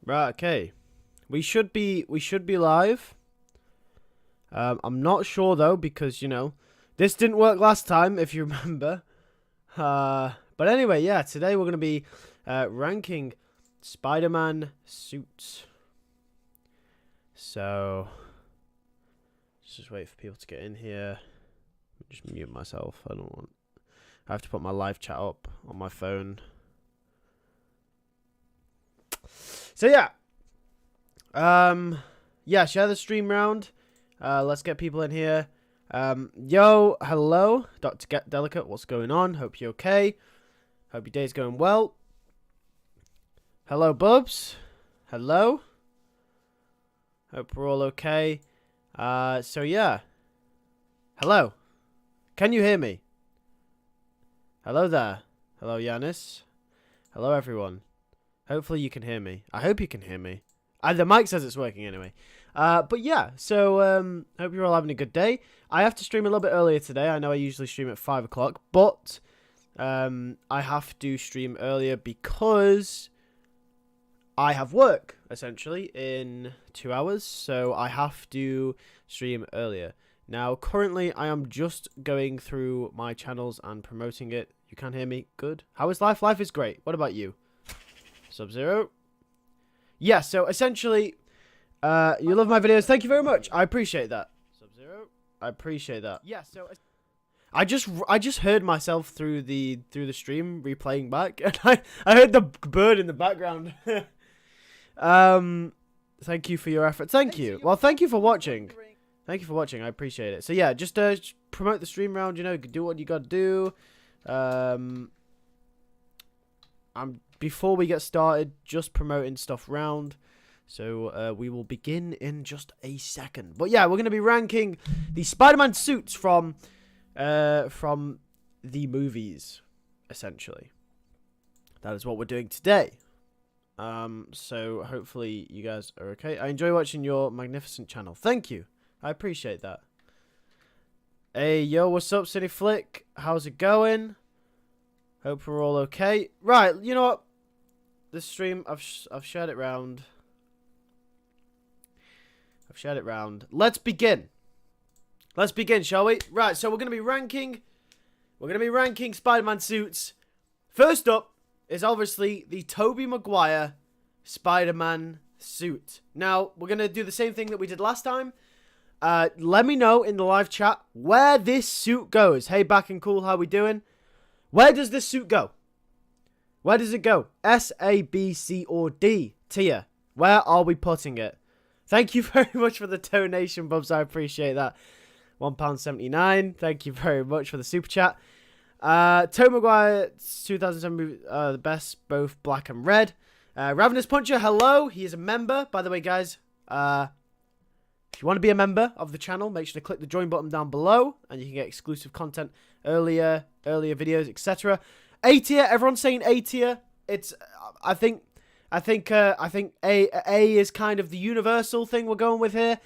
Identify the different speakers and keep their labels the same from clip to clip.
Speaker 1: Right, okay. We should be live. I'm not sure though because this didn't work last time if you remember. But anyway, yeah, today we're gonna be ranking Spider-Man suits. So just wait for people to get in here. Just mute myself. I have to put my live chat up on my phone. So yeah. Yeah, share the stream round. Let's get people in here. Yo, hello, Dr. Get Delicate. What's going on? Hope you're okay. Hope your day's going well. Hello, Bubs. Hello. Hope we're all okay. So yeah. Hello. Can you hear me? Hello there. Hello, Yanis. Hello, everyone. Hopefully you can hear me. I hope you can hear me. The mic says it's working anyway. But yeah, so hope you're all having a good day. I have to stream a little bit earlier today. I know I usually stream at 5 o'clock, but I have to stream earlier because I have work, essentially, in 2 hours. So I have to stream earlier. Now, currently, I am just going through my channels and promoting it. You can hear me? Good. How is life? Life is great. What about you? Sub-Zero? Yeah, so essentially, you love my videos. Thank you very much. I appreciate that. Sub-Zero? I appreciate that. Yeah, so I just heard myself through the stream replaying back, and I heard the bird in the background. Thank you for your effort. Thank you. Well, thank you for watching. Thank you for watching. I appreciate it. So yeah, just promote the stream round. Do what you gotta do. Before we get started, just promoting stuff round. So we will begin in just a second. But yeah, we're gonna be ranking the Spider-Man suits from the movies, essentially. That is what we're doing today. So hopefully you guys are okay. I enjoy watching your magnificent channel. Thank you. I appreciate that. Hey, yo, what's up, City Flick? How's it going? Hope we're all okay. Right, you know what? This stream, I've shared it round. I've shared it round. Let's begin. Let's begin, shall we? Right, so we're gonna be ranking Spider-Man suits. First up is obviously the Tobey Maguire Spider-Man suit. Now, we're gonna do the same thing that we did last time. Let me know in the live chat where this suit goes. Hey, Back and Cool, how we doing? Where does this suit go? Where does it go? S, A, B, C, or D? Tier. Where are we putting it? Thank you very much for the donation, Bubs. I appreciate that. £1.79. Thank you very much for the super chat. Tobey Maguire 2007 movie, the best, both black and red. Ravenous Puncher, hello. He is a member. By the way, guys, if you want to be a member of the channel, make sure to click the join button down below, and you can get exclusive content, earlier videos, etc. A tier, everyone's saying A tier. It's, I think A is kind of the universal thing we're going with here.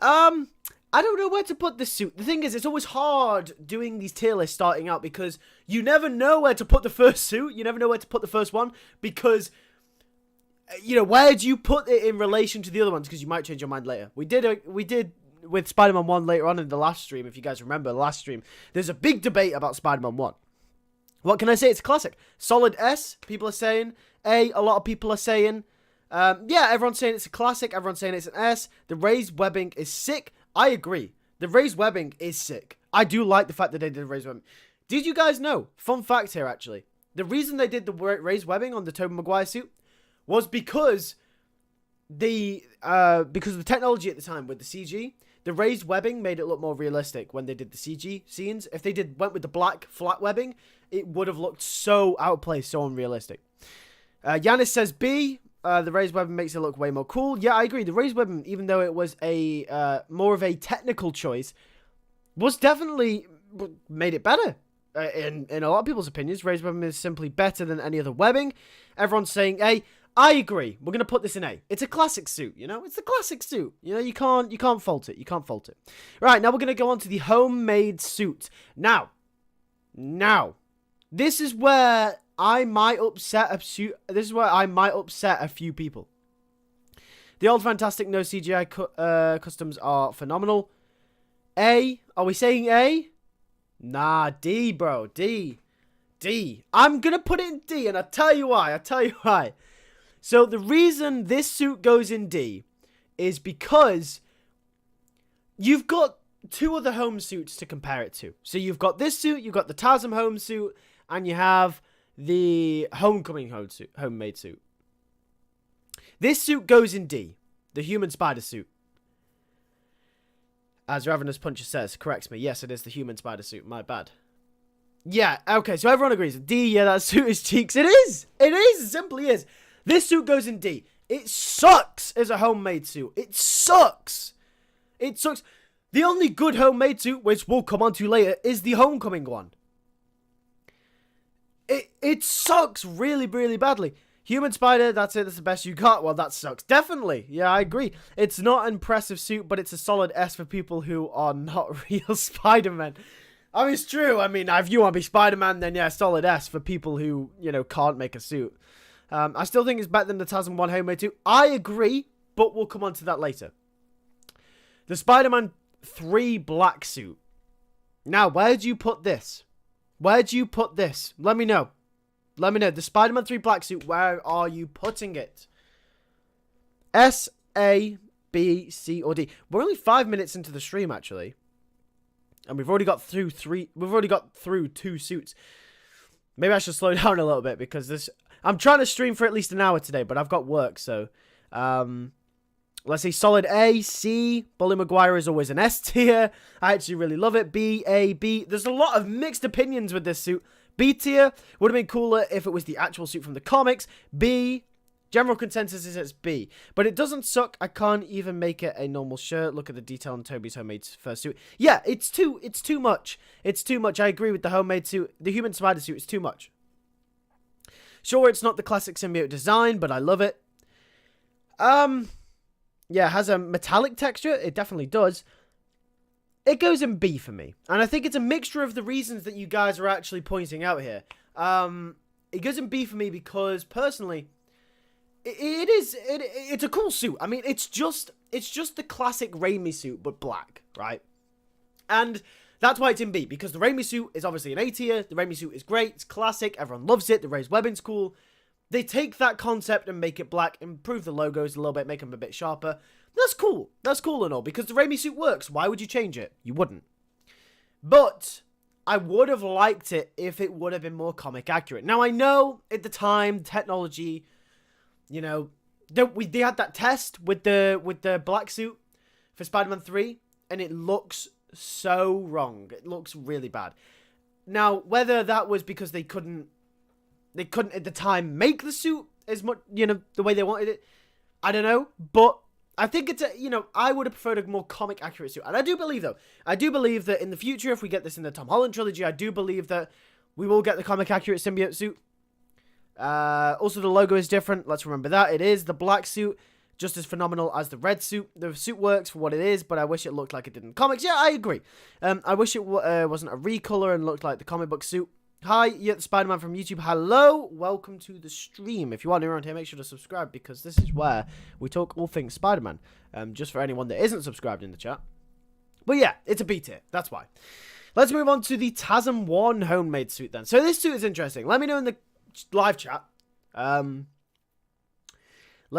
Speaker 1: I don't know where to put this suit. The thing is, it's always hard doing these tier lists starting out because you never know where to put the first suit. You never know where to put the first one because, where do you put it in relation to the other ones? Because you might change your mind later. We did with Spider-Man 1 later on in the last stream. If you guys remember the last stream, there's a big debate about Spider-Man 1. What can I say? It's a classic. Solid S, people are saying. A lot of people are saying. Yeah, everyone's saying it's a classic. Everyone's saying it's an S. The raised webbing is sick. I agree. The raised webbing is sick. I do like the fact that they did raised webbing. Did you guys know? Fun fact here, actually. The reason they did the raised webbing on the Tobey Maguire suit was because of the technology at the time with the CG. The raised webbing made it look more realistic when they did the CG scenes. If they went with the black flat webbing, it would have looked so out of place, so unrealistic. Yanis says B. The raised webbing makes it look way more cool. Yeah, I agree. The raised webbing, even though it was a more of a technical choice, was definitely made it better. In a lot of people's opinions, raised webbing is simply better than any other webbing. Everyone's saying A. I agree. We're gonna put this in A. It's a classic suit, It's the classic suit. You can't fault it. You can't fault it. Right, now we're gonna go on to the homemade suit. Now, this is where I might upset a few people. The old Fantastic no CGI customs are phenomenal. A. Are we saying A? Nah, D, bro. D. I'm gonna put it in D, and I'll tell you why. So the reason this suit goes in D is because you've got two other home suits to compare it to. So you've got this suit, you've got the TASM home suit, and you have the Homecoming homemade suit. This suit goes in D, the human spider suit. As Ravenous Puncher says, corrects me. Yes, it is the human spider suit. My bad. Yeah, okay, so everyone agrees. D, yeah, that suit is cheeks. It is! It simply is. This suit goes in D. It sucks as a homemade suit. It sucks. The only good homemade suit, which we'll come on to later, is the Homecoming one. It sucks really, really badly. Human Spider, that's it. That's the best you got. Well, that sucks. Definitely. Yeah, I agree. It's not an impressive suit, but it's a solid S for people who are not real Spider-Man. I mean, it's true. I mean, if you want to be Spider-Man, then yeah, solid S for people who, can't make a suit. I still think it's better than the TASM 1 homemade suit. I agree, but we'll come on to that later. The Spider-Man 3 black suit. Now, where do you put this? Let me know. The Spider-Man 3 black suit, where are you putting it? S, A, B, C, or D? We're only 5 minutes into the stream, actually. And we've already got through two suits. Maybe I should slow down a little bit because I'm trying to stream for at least an hour today, but I've got work, so let's see. Solid A, C. Bully Maguire is always an S tier. I actually really love it. B, A, B. There's a lot of mixed opinions with this suit. B tier would have been cooler if it was the actual suit from the comics. B. General consensus is it's B. But it doesn't suck. I can't even make it a normal shirt. Look at the detail on Toby's homemade first suit. Yeah, it's too much. It's too much. I agree with the homemade suit. The human spider suit is too much. Sure, it's not the classic symbiote design, but I love it. Yeah, it has a metallic texture. It definitely does. It goes in B for me. And I think it's a mixture of the reasons that you guys are actually pointing out here. It goes in B for me because, personally, it's a cool suit. I mean, it's just the classic Raimi suit, but black, right? And that's why it's in B, because the Raimi suit is obviously an A tier. The Raimi suit is great. It's classic. Everyone loves it. The raised webbing's cool. They take that concept and make it black, improve the logos a little bit, make them a bit sharper. That's cool. That's cool and all, because the Raimi suit works. Why would you change it? You wouldn't. But I would have liked it if it would have been more comic accurate. Now, I know at the time, technology, they had that test with the black suit for Spider-Man 3, and it looks so wrong. It looks really bad. Now, whether that was because they couldn't at the time make the suit as much, the way they wanted it, I don't know, but I think it's I would have preferred a more comic accurate suit. And I do believe that in the future, if we get this in the Tom Holland trilogy, I do believe that we will get the comic accurate symbiote suit. Also, the logo is different. Let's remember that. It is the black suit, just as phenomenal as the red suit. The suit works for what it is, but I wish it looked like it did in comics. Yeah, I agree. I wish it wasn't a recolor and looked like the comic book suit. Hi, you're the Spider-Man from YouTube. Hello, welcome to the stream. If you are new around here, make sure to subscribe, because this is where we talk all things Spider-Man. Just for anyone that isn't subscribed in the chat. But yeah, it's a B tier. That's why. Let's move on to the TASM 1 homemade suit then. So this suit is interesting. Let me know in the live chat. Let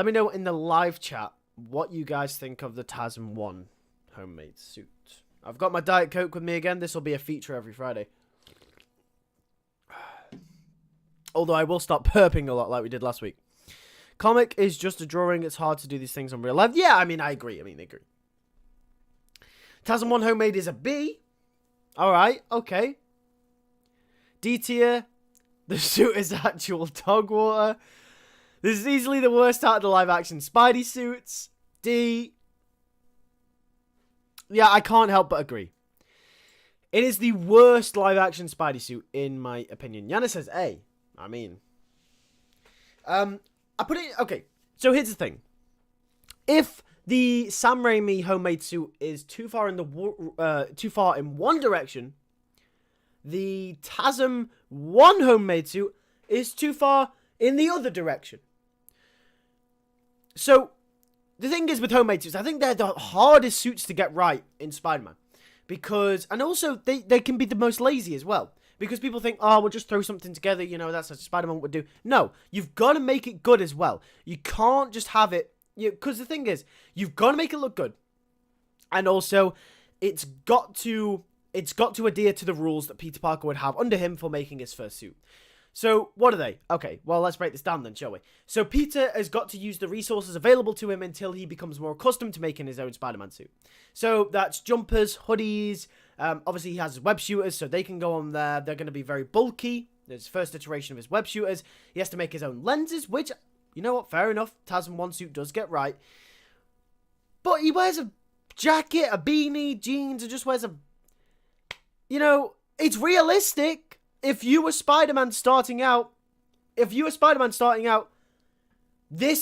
Speaker 1: me know in the live chat what you guys think of the TASM 1 homemade suit. I've got my Diet Coke with me again. This will be a feature every Friday. Although I will stop burping a lot like we did last week. Comic is just a drawing. It's hard to do these things on real life. Yeah, I agree. I agree. TASM 1 homemade is a B. Alright, okay. D tier. The suit is actual dog water. This is easily the worst out of the live action Spidey suits. D. Yeah, I can't help but agree. It is the worst live action Spidey suit, in my opinion. Yana says A. I put it... Okay, so here's the thing. If the Sam Raimi homemade suit is too far in one direction, the TASM 1 homemade suit is too far in the other direction. So, the thing is with homemade suits, I think they're the hardest suits to get right in Spider-Man. Because, and also, they can be the most lazy as well. Because people think, oh, we'll just throw something together, you know, that's what Spider-Man would do. No, you've got to make it good as well. You can't just have it, because the thing is, you've got to make it look good. And also, it's got to adhere to the rules that Peter Parker would have under him for making his first suit. So, what are they? Okay, well, let's break this down then, shall we? So, Peter has got to use the resources available to him until he becomes more accustomed to making his own Spider-Man suit. So, that's jumpers, hoodies. Obviously, he has his web shooters, so they can go on there. They're going to be very bulky. There's first iteration of his web shooters. He has to make his own lenses, which, you know what, fair enough. TASM 1 suit does get right. But he wears a jacket, a beanie, jeans, and just wears a... You know, it's realistic. If you were Spider-Man starting out, this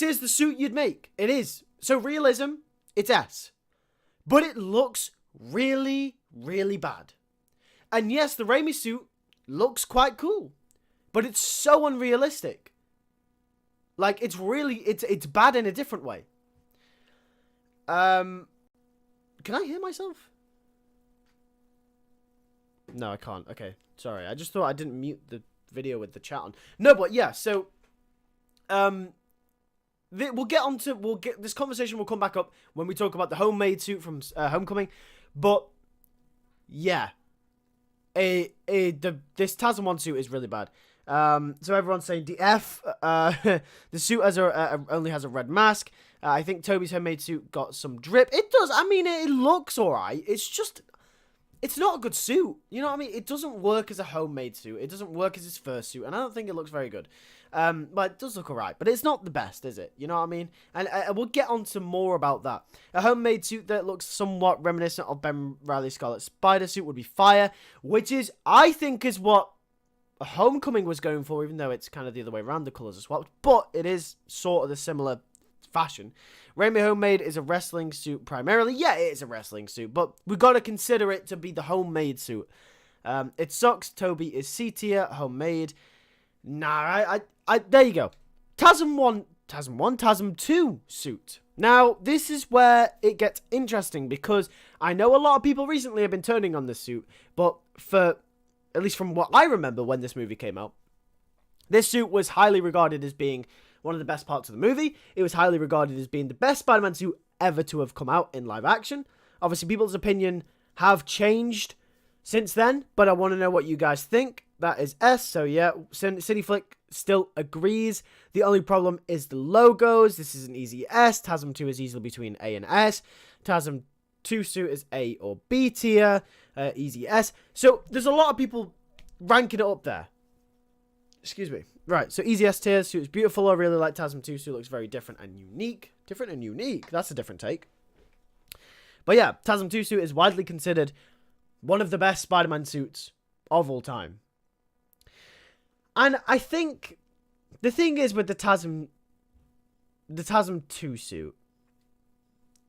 Speaker 1: is the suit you'd make. It is. So realism, it's S. But it looks really, really bad. And yes, the Raimi suit looks quite cool. But it's so unrealistic. Like, it's really, it's bad in a different way. Can I hear myself? No, I can't. Okay. Sorry, I just thought I didn't mute the video with the chat on. No, but yeah, so this conversation will come back up when we talk about the homemade suit from Homecoming. But yeah, this TASM 1 suit is really bad. So everyone's saying DF. The suit only has a red mask. I think Toby's homemade suit got some drip. It does. I mean, it looks alright. It's just... It's not a good suit. You know what I mean? It doesn't work as a homemade suit. It doesn't work as his first suit. And I don't think it looks very good. But it does look alright. But it's not the best, is it? You know what I mean? And we'll get on to more about that. A homemade suit that looks somewhat reminiscent of Ben Reilly's Scarlet Spider suit would be fire. Which is, I think, is what Homecoming was going for. Even though it's kind of the other way around. The colours are swapped. But it is sort of the similar fashion. Raimi homemade is a wrestling suit primarily. Yeah, it is a wrestling suit, but we got to consider it to be the homemade suit. It sucks. Toby is C tier, homemade. Nah, there you go. TASM 2 suit. Now, this is where it gets interesting because I know a lot of people recently have been turning on this suit, but at least from what I remember when this movie came out, this suit was highly regarded as being one of the best parts of the movie. It was highly regarded as being the best Spider-Man suit ever to have come out in live action. Obviously, people's opinion have changed since then, but I want to know what you guys think. That is S, so yeah, CityFlick still agrees. The only problem is the logos. This is an easy S. TASM 2 is easily between A and S. TASM 2 suit is A or B tier. Easy S. So, there's a lot of people ranking it up there. Excuse me. Right, so easy S tier, suit is beautiful. I really like TASM 2 suit, looks very different and unique. Different and unique, that's a different take. But yeah, TASM 2 suit is widely considered one of the best Spider-Man suits of all time. And I think the thing is with the TASM 2 suit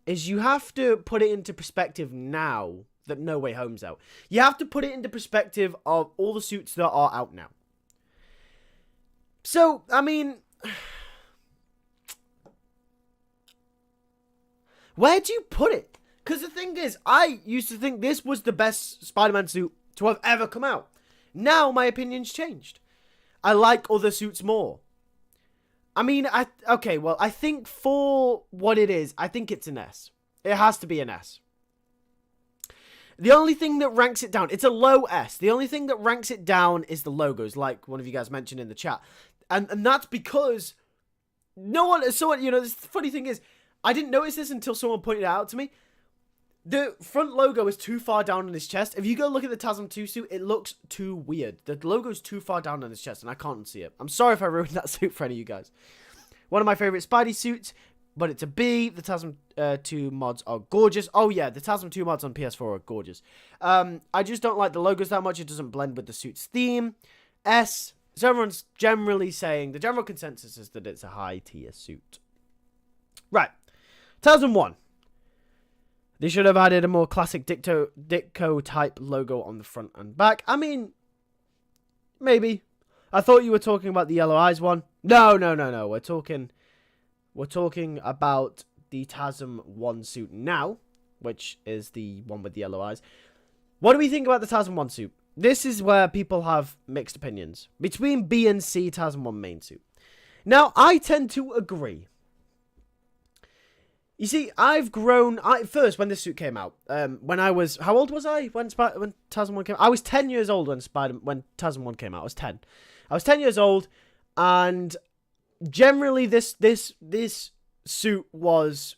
Speaker 1: is you have to put it into perspective now that No Way Home's out. You have to put it into perspective of all the suits that are out now. So, I mean, where do you put it? Because the thing is, I used to think this was the best Spider-Man suit to have ever come out. Now, my opinion's changed. I like other suits more. I mean, I think for what it is, I think it's an S. It has to be an S. The only thing that ranks it down, it's a low S. The only thing that ranks it down is the logos, like one of you guys mentioned in the chat. And that's because no one, you know, the funny thing is, I didn't notice this until someone pointed it out to me. The front logo is too far down on his chest. If you go look at the TASM 2 suit, it looks too weird. The logo's too far down on his chest, and I can't see it. I'm sorry if I ruined that suit for any of you guys. One of my favorite Spidey suits, but it's a B. The TASM 2 mods are gorgeous. Oh yeah, the TASM 2 mods on PS4 are gorgeous. I just don't like the logos that much. It doesn't blend with the suit's theme. S. So everyone's generally saying, the general consensus is that it's a high tier suit. Right. TASM 1. They should have added a more classic Ditko type logo on the front and back. I mean, maybe. I thought you were talking about the Yellow Eyes one. No. We're talking about the TASM 1 suit now, which is the one with the yellow eyes. What do we think about the TASM 1 suit? This is where people have mixed opinions. Between B and C TASM 1 main suit. Now, I tend to agree. You see, I've grown... First, when this suit came out, when I was... How old was I when TASM 1 came out? I was 10 years old when TASM 1 came out. I was 10. I was 10 years old, and generally this suit was...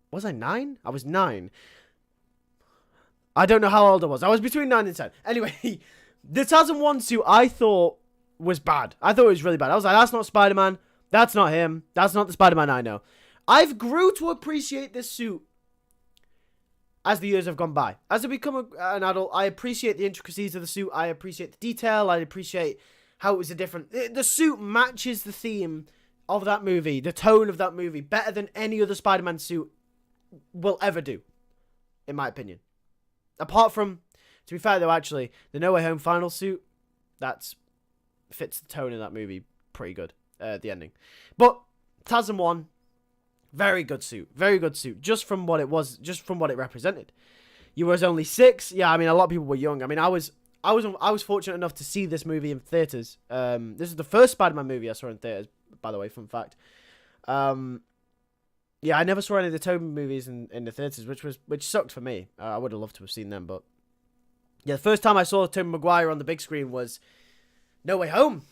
Speaker 1: Was I 9? I was 9. I don't know how old I was. I was between 9 and 10. Anyway, the TASM 1 suit I thought was bad. I thought it was really bad. I was like, that's not Spider-Man. That's not him. That's not the Spider-Man I know. I've grew to appreciate this suit as the years have gone by. As I become an adult, I appreciate the intricacies of the suit. I appreciate the detail. I appreciate how it was a different... The suit matches the theme of that movie, the tone of that movie, better than any other Spider-Man suit will ever do, in my opinion. Apart from, to be fair though, actually, the No Way Home final suit, that fits the tone of that movie pretty good, the ending. But TASM 1, very good suit, just from what it was, just from what it represented. You was only 6, yeah, I mean, a lot of people were young. I mean, I was fortunate enough to see this movie in theaters. This is the first Spider-Man movie I saw in theaters, by the way, fun fact. Yeah, I never saw any of the Tobey movies in the theaters, which sucked for me. I would have loved to have seen them, but yeah, the first time I saw Tobey Maguire on the big screen was No Way Home,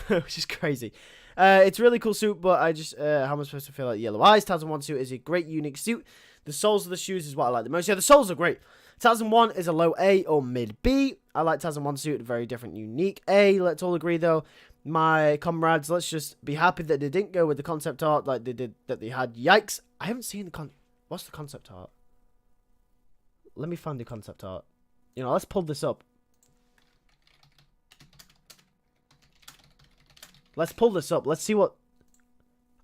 Speaker 1: which is crazy. It's a really cool suit, but I just how am I supposed to feel like Yellow Eyes? TASM 1 suit is a great, unique suit. The soles of the shoes is what I like the most. Yeah, the soles are great. TASM 1 is a low A or mid B. I like TASM 1 suit, very different, unique A. Let's all agree though. My comrades, let's just be happy that they didn't go with the concept art like they did, that they had. Yikes. I haven't seen the what's the concept art? Let me find the concept art. You know, let's pull this up. Let's pull this up. Let's see what...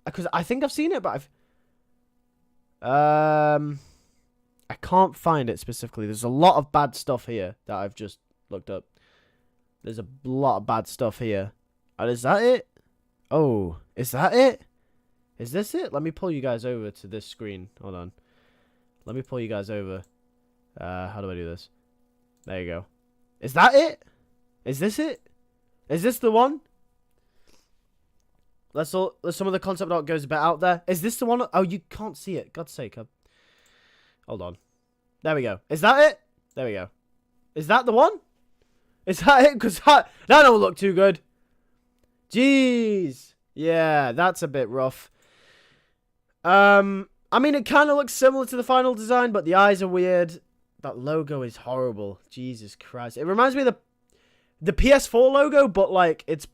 Speaker 1: Because I think I've seen it, but I can't find it specifically. There's a lot of bad stuff here that I've just looked up. There's a lot of bad stuff here. And is that it? Oh, is that it? Is this it? Let me pull you guys over to this screen. Hold on. Let me pull you guys over. How do I do this? There you go. Is that it? Is this it? Is this the one? Some of the concept art goes a bit out there. Is this the one? Oh, you can't see it. God's sake. Hold on. There we go. Is that it? There we go. Is that the one? Is that it? Because that don't look too good. Jeez. Yeah, that's a bit rough. I mean, it kind of looks similar to the final design, but the eyes are weird. That logo is horrible. Jesus Christ. It reminds me of the PS4 logo, but like it's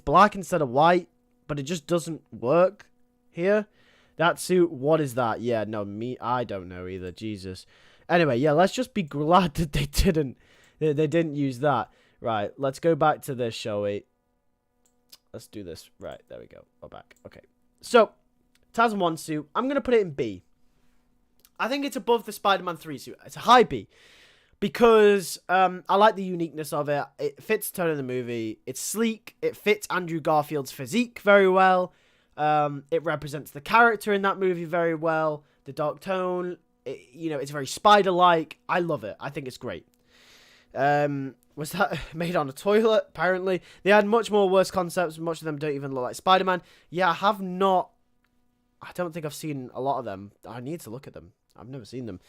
Speaker 1: black instead of white, but it just doesn't work here. That suit, what is that? Yeah, no, I don't know either. Jesus. Anyway, yeah, let's just be glad that they didn't use that. Right, let's go back to this, shall we? Let's do this. Right, there we go. We're back. Okay. So, TASM 1 suit. I'm going to put it in B. I think it's above the Spider-Man 3 suit. It's a high B. Because I like the uniqueness of it. It fits the tone of the movie. It's sleek. It fits Andrew Garfield's physique very well. It represents the character in that movie very well. The dark tone. It's very spider-like. I love it. I think it's great. Was that made on a toilet? Apparently. They had much more worse concepts. Much of them don't even look like Spider-Man. Yeah, I don't think I've seen a lot of them. I need to look at them. I've never seen them.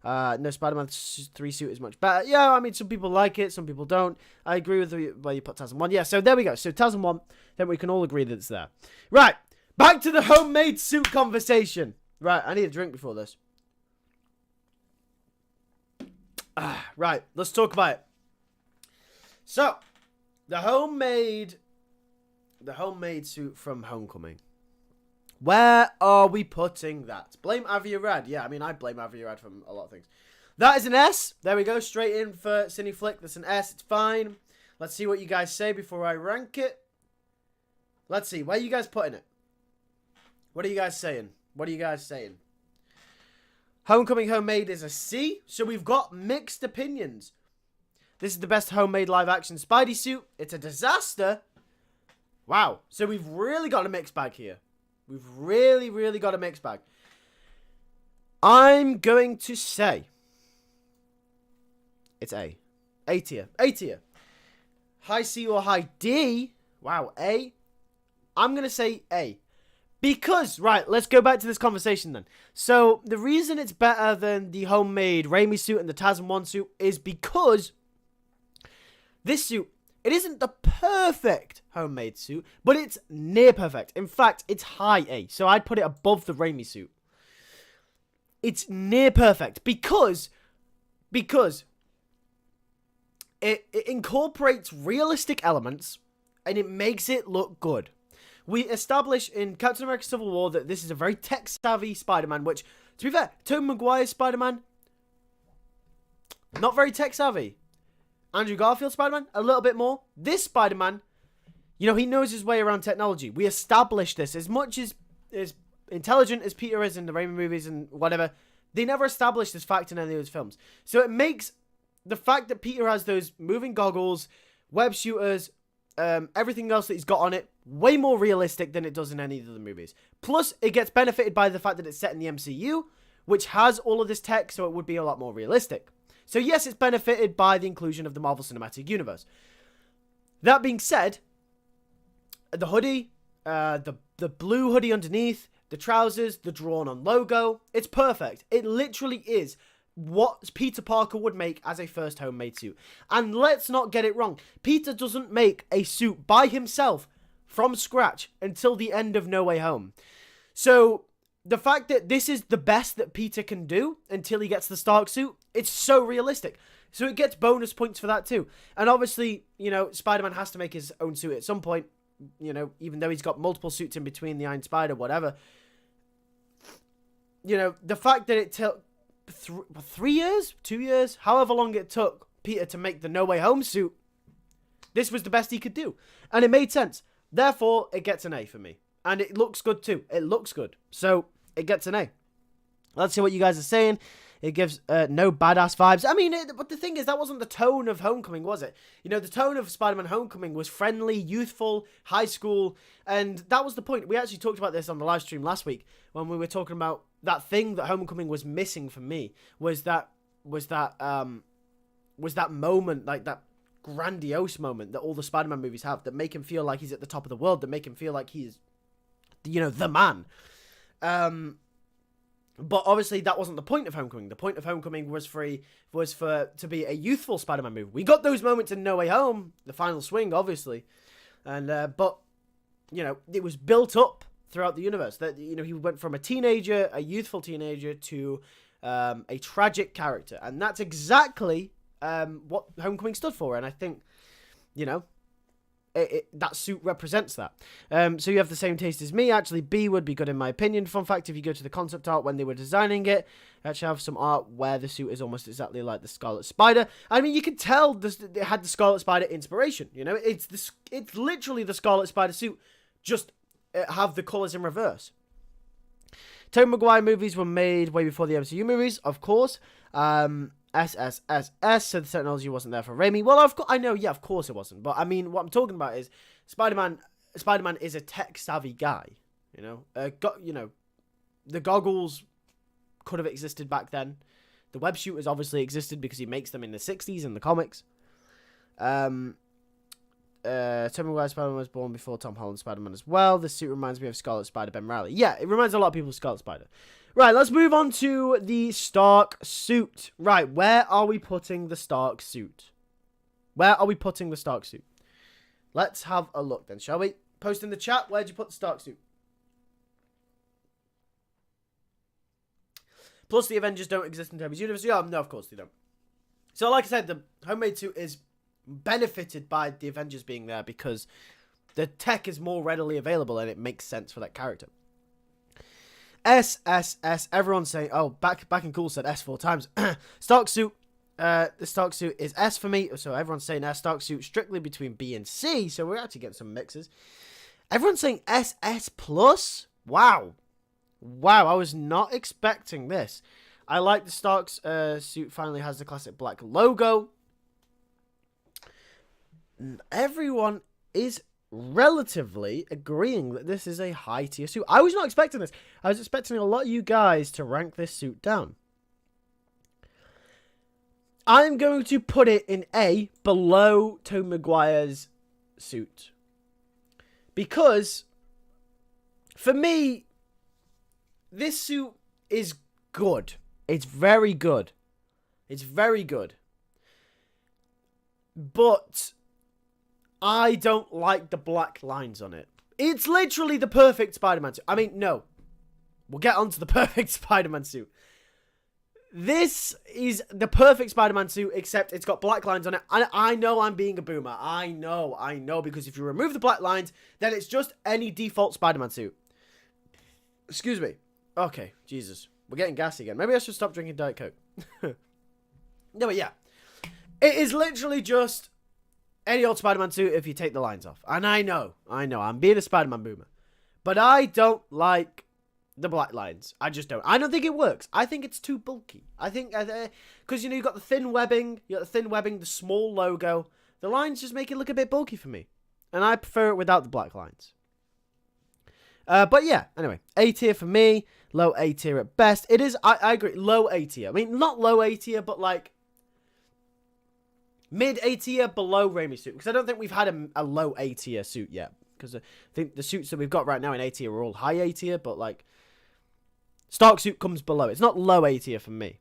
Speaker 1: No, Spider-Man 3 suit is much better. Yeah, I mean, some people like it. Some people don't. I agree with where you put TASM 1. Yeah, so there we go. So TASM 1, then we can all agree that it's there. Right. Back to the homemade suit conversation. Right, I need a drink before this. Right, let's talk about it. So, the homemade suit from Homecoming. Where are we putting that? Blame Avi Arad. Yeah, I mean, I blame Avi Arad for a lot of things. That is an S. There we go, straight in for Cineflick. That's an S. It's fine. Let's see what you guys say before I rank it. Let's see. Where are you guys putting it? What are you guys saying? Homecoming Homemade is a C. So we've got mixed opinions. This is the best homemade live-action Spidey suit. It's a disaster. Wow. So we've really got a mixed bag here. We've really, really got a mixed bag. I'm going to say it's A. A tier. A tier. High C or high D? Wow, A. I'm going to say A. Because, right, let's go back to this conversation then. So, the reason it's better than the homemade Raimi suit and the TASM 1 suit is because this suit, it isn't the perfect homemade suit, but it's near perfect. In fact, it's high A. So, I'd put it above the Raimi suit. It's near perfect because it incorporates realistic elements and it makes it look good. We establish in Captain America Civil War that this is a very tech-savvy Spider-Man, which, to be fair, Tobey Maguire's Spider-Man, not very tech-savvy. Andrew Garfield's Spider-Man, a little bit more. This Spider-Man, you know, he knows his way around technology. We established this. As much as intelligent as Peter is in the Raimi movies and whatever, they never established this fact in any of those films. So it makes the fact that Peter has those moving goggles, web shooters, everything else that he's got on it, way more realistic than it does in any of the movies. Plus, it gets benefited by the fact that it's set in the MCU, which has all of this tech, so it would be a lot more realistic. So yes, it's benefited by the inclusion of the Marvel Cinematic Universe. That being said, the hoodie, the blue hoodie underneath, the trousers, the drawn-on logo, it's perfect. It literally is what Peter Parker would make as a first homemade suit. And let's not get it wrong. Peter doesn't make a suit by himself from scratch until the end of No Way Home. So the fact that this is the best that Peter can do until he gets the Stark suit, it's so realistic. So it gets bonus points for that too. And obviously, you know, Spider-Man has to make his own suit at some point. You know, even though he's got multiple suits in between the Iron Spider, whatever. You know, the fact that it took 3 years, 2 years, however long it took Peter to make the No Way Home suit, this was the best he could do. And it made sense. Therefore, it gets an A for me. And it looks good too. It looks good. So, it gets an A. Let's see what you guys are saying. It gives no badass vibes. I mean, but the thing is, that wasn't the tone of Homecoming, was it? You know, the tone of Spider-Man Homecoming was friendly, youthful, high school. And that was the point. We actually talked about this on the live stream last week when we were talking about that thing that Homecoming was missing for me. Was that moment, like that grandiose moment that all the Spider-Man movies have, that make him feel like he's at the top of the world, that make him feel like he's, you know, the man. But obviously that wasn't the point of Homecoming. The point of Homecoming was to be a youthful Spider-Man movie. We got those moments in No Way Home, the final swing, obviously, and but you know, it was built up throughout the universe. That, you know, he went from a youthful teenager, to a tragic character, and that's exactly what Homecoming stood for. And I think, you know, that suit represents that. So you have the same taste as me. Actually, B would be good in my opinion. Fun fact, if you go to the concept art when they were designing it, they actually have some art where the suit is almost exactly like the Scarlet Spider. I mean, you can tell it had the Scarlet Spider inspiration. You know, it's literally the Scarlet Spider suit, just have the colours in reverse. Tobey Maguire movies were made way before the MCU movies, of course. SSSS, so the technology wasn't there for Raimi. Well, I know, yeah, of course it wasn't. But I mean, what I'm talking about is Spider-Man is a tech-savvy guy. You know, the goggles could have existed back then. The web shooters obviously existed because he makes them in the 60s in the comics. Tobey Maguire's Spider-Man was born before Tom Holland's Spider-Man as well. This suit reminds me of Scarlet Spider, Ben Reilly. Yeah, it reminds a lot of people of Scarlet Spider. Right, let's move on to the Stark suit. Right, where are we putting the Stark suit? Where are we putting the Stark suit? Let's have a look then, shall we? Post in the chat, where'd you put the Stark suit? Plus, the Avengers don't exist in Tobey's universe. Yeah, no, of course they don't. So, like I said, the homemade suit is benefited by the Avengers being there because the tech is more readily available and it makes sense for that character. SSS, everyone's saying, oh, back in Cool said S 4 times. Stark suit, the Stark suit is S for me, so everyone's saying S. Stark suit strictly between B and C, so we're actually getting some mixes. Everyone's saying SS plus? Wow, I was not expecting this. I like the Stark's suit finally has the classic black logo. Everyone is relatively agreeing that this is a high tier suit. I was not expecting this. I was expecting a lot of you guys to rank this suit down. I'm going to put it in A, below Tobey Maguire's suit. Because, for me, this suit is good. It's very good. It's very good. But I don't like the black lines on it. It's literally the perfect Spider-Man suit. I mean, no. We'll get onto the perfect Spider-Man suit. This is the perfect Spider-Man suit, except it's got black lines on it. I know I'm being a boomer. I know, because if you remove the black lines, then it's just any default Spider-Man suit. Excuse me. Okay, Jesus. We're getting gassy again. Maybe I should stop drinking Diet Coke. No, but yeah. It is literally just any old Spider-Man suit if you take the lines off. And I know. I'm being a Spider-Man boomer. But I don't like the black lines. I just don't. I don't think it works. I think it's too bulky. I think, because, you've got the thin webbing, the small logo. The lines just make it look a bit bulky for me. And I prefer it without the black lines. But yeah, anyway, A tier for me, low A tier at best. It is, I agree, low A tier. I mean, not low A tier, but like mid A tier below Raimi suit. Because I don't think we've had a low A tier suit yet. Because I think the suits that we've got right now in A tier are all high A tier, but like Stark suit comes below. It's not low A tier for me.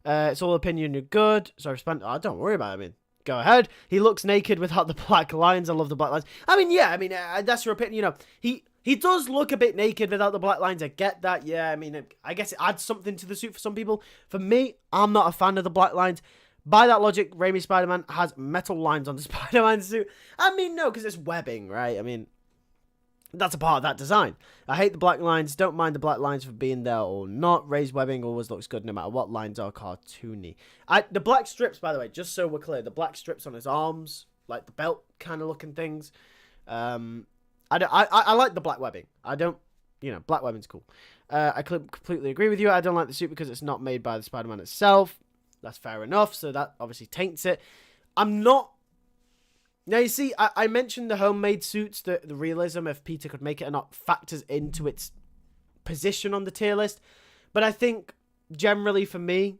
Speaker 1: It's all opinion, you're good. So don't worry about it. I mean, go ahead. He looks naked without the black lines. I love the black lines. I mean, yeah, that's your opinion. He does look a bit naked without the black lines. I get that. Yeah, I mean, I guess it adds something to the suit for some people. For me, I'm not a fan of the black lines. By that logic, Raimi Spider-Man has metal lines on the Spider-Man suit. I mean, no, because it's webbing, right? I mean, that's a part of that design. I hate the black lines. Don't mind the black lines for being there or not. Raised webbing always looks good no matter what. Lines are cartoony. The black strips, by the way, just so we're clear, the black strips on his arms, like the belt kind of looking things. I like the black webbing. I don't, black webbing's cool. I completely agree with you. I don't like the suit because it's not made by the Spider-Man itself. That's fair enough. So that obviously taints it. I'm not. Now, you see, I mentioned the homemade suits, the realism, if Peter could make it or not, factors into its position on the tier list. But I think, generally for me,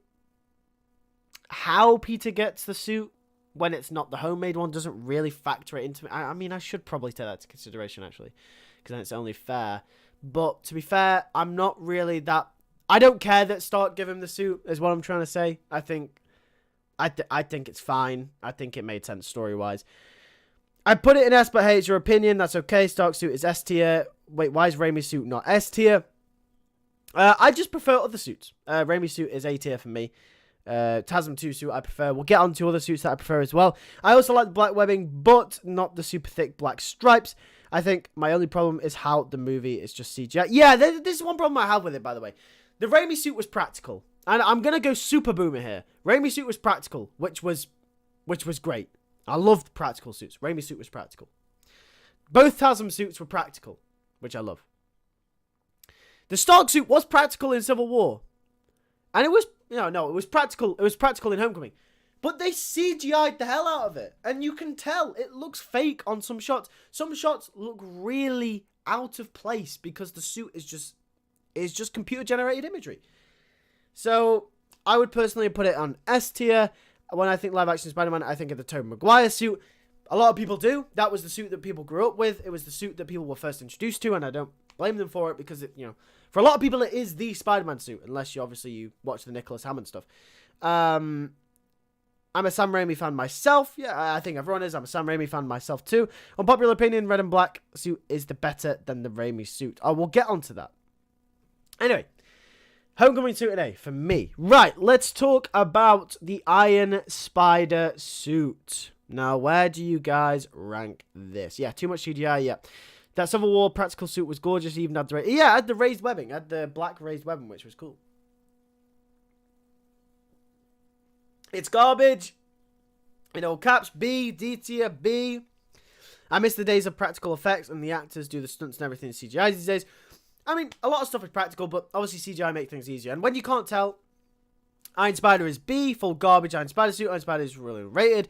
Speaker 1: how Peter gets the suit when it's not the homemade one doesn't really factor it into it. I mean, I should probably take that into consideration, actually, because then it's only fair. But to be fair, I'm not really that. I don't care that Stark give him the suit, is what I'm trying to say. I think it's fine. I think it made sense story-wise. I put it in S, but hey, it's your opinion. That's okay. Stark suit is S tier. Wait, why is Raimi's suit not S tier? I just prefer other suits. Raimi's suit is A tier for me. TASM 2 suit I prefer. We'll get on to other suits that I prefer as well. I also like the black webbing, but not the super thick black stripes. I think my only problem is how the movie is just CGI. Yeah, this is one problem I have with it, by the way. The Raimi suit was practical. And I'm going to go super boomer here. Raimi suit was practical, which was great. I loved practical suits. Raimi suit was practical. Both TASM suits were practical, which I love. The Stark suit was practical in Civil War. And it was, it was practical. It was practical in Homecoming. But they CGI'd the hell out of it. And you can tell it looks fake on some shots. Some shots look really out of place because the suit is just computer generated imagery. So I would personally put it on S tier. When I think live action Spider-Man, I think of the Tobey Maguire suit. A lot of people do. That was the suit that people grew up with. It was the suit that people were first introduced to, and I don't blame them for it because for a lot of people it is the Spider-Man suit, unless you watch the Nicholas Hammond stuff. I'm a Sam Raimi fan myself. Yeah, I think everyone is. I'm a Sam Raimi fan myself too. Unpopular opinion, red and black suit is the better than the Raimi suit. I will get onto that. Anyway, Homecoming suit today for me. Right, let's talk about the Iron Spider suit. Now, where do you guys rank this? Yeah, too much CGI, yeah. That Civil War practical suit was gorgeous. Even had it had the raised webbing. It had the black raised webbing, which was cool. It's garbage. In all caps, B, D tier, B. I miss the days of practical effects and the actors do the stunts and everything in CGI these days. I mean, a lot of stuff is practical, but obviously CGI make things easier. And when you can't tell, Iron Spider is B, full garbage. Iron Spider suit. Iron Spider is really rated.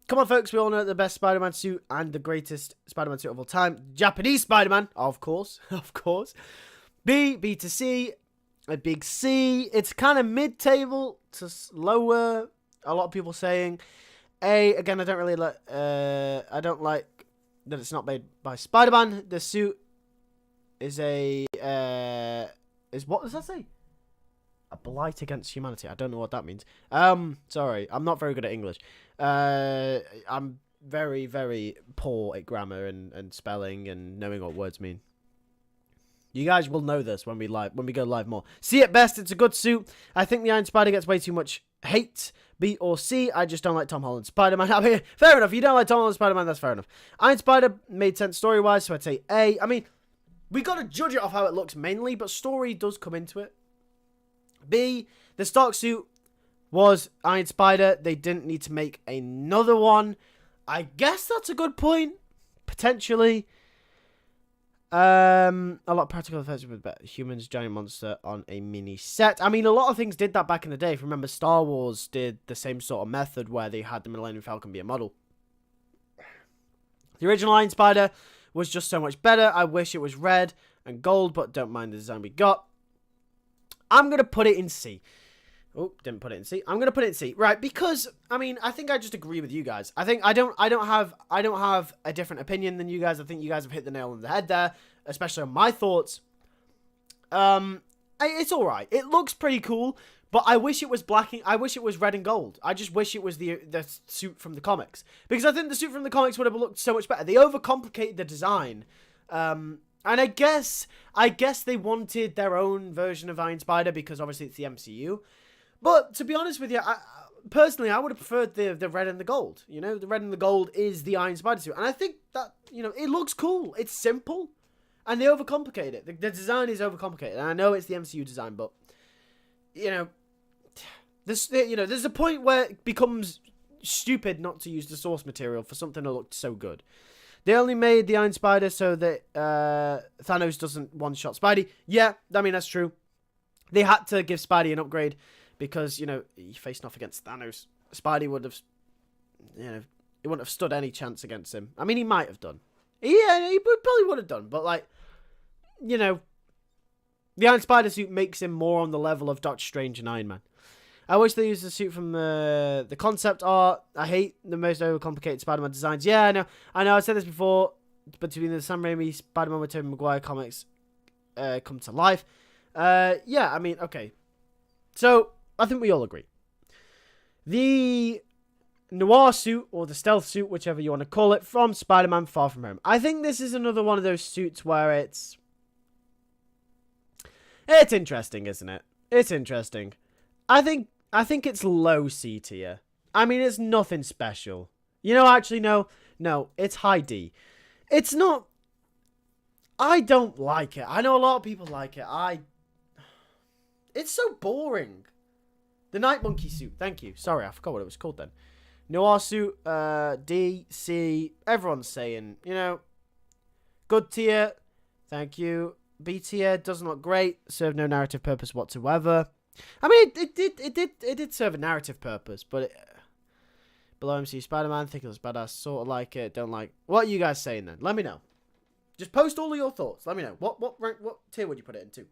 Speaker 1: Come on, folks. We all know the best Spider-Man suit and the greatest Spider-Man suit of all time. Japanese Spider-Man, of course. Of course. B to C. A big C. It's kind of mid-table to lower. A lot of people saying A. Again, I don't really like. I don't like that it's not made by Spider-Man. The suit is a. Is what does that say? A blight against humanity. I don't know what that means. Sorry, I'm not very good at English. I'm very, very poor at grammar and spelling and knowing what words mean. You guys will know this when we go live more. C at best, it's a good suit. I think the Iron Spider gets way too much hate. B or C, I just don't like Tom Holland's Spider-Man. I mean, fair enough. You don't like Tom Holland's Spider-Man, that's fair enough. Iron Spider made sense story-wise, so I'd say A. I mean, we got to judge it off how it looks mainly, but story does come into it. B, the stock suit was Iron Spider. They didn't need to make another one. I guess that's a good point. Potentially. A lot of practical effects with humans, giant monster on a mini set. I mean, a lot of things did that back in the day. If you remember, Star Wars did the same sort of method where they had the Millennium Falcon be a model. The original Iron Spider was just so much better. I wish it was red and gold, but don't mind the design we got. I'm going to put it in C. Oh, didn't put it in C. I'm going to put it in C. Right, because, I mean, I think I just agree with you guys. I think I don't have a different opinion than you guys. I think you guys have hit the nail on the head there, especially on my thoughts. It's all right. It looks pretty cool, but I wish it was I wish it was red and gold. I just wish it was the suit from the comics, because I think the suit from the comics would have looked so much better. They overcomplicated the design. And I guess they wanted their own version of Iron Spider because obviously it's the MCU. But to be honest with you, personally, I would have preferred the red and the gold. You know, the red and the gold is the Iron Spider suit. And I think that, you know, it looks cool. It's simple. And they overcomplicate it. The design is overcomplicated. And I know it's the MCU design, but, you know, there's a point where it becomes stupid not to use the source material for something that looked so good. They only made the Iron Spider so that Thanos doesn't one-shot Spidey. Yeah, I mean, that's true. They had to give Spidey an upgrade because, you know, he faced off against Thanos. Spidey would have, you know, he wouldn't have stood any chance against him. I mean, he might have done. Yeah, he probably would have done. But, like, you know, the Iron Spider suit makes him more on the level of Doctor Strange and Iron Man. I wish they used the suit from the concept art. I hate the most overcomplicated Spider-Man designs. Yeah, I know. I said this before, but between the Sam Raimi Spider-Man with Tobey Maguire comics come to life. Yeah, I mean, okay. So, I think we all agree. The noir suit, or the stealth suit, whichever you want to call it, from Spider-Man Far From Home. I think this is another one of those suits where it's interesting, isn't it? It's interesting. I think it's low C tier. I mean, it's nothing special. You know, actually, no, it's high D. It's not. I don't like it. I know a lot of people like it. It's so boring. The Night Monkey suit. Thank you. Sorry, I forgot what it was called then. Noir suit. D, C. Everyone's saying, you know, good tier. Thank you. B tier doesn't look great. Serve no narrative purpose whatsoever. I mean, it did serve a narrative purpose, but below MCU Spider-Man, think it was badass, sort of like it, don't like. What are you guys saying then? Let me know. Just post all of your thoughts. Let me know. What tier would you put it into?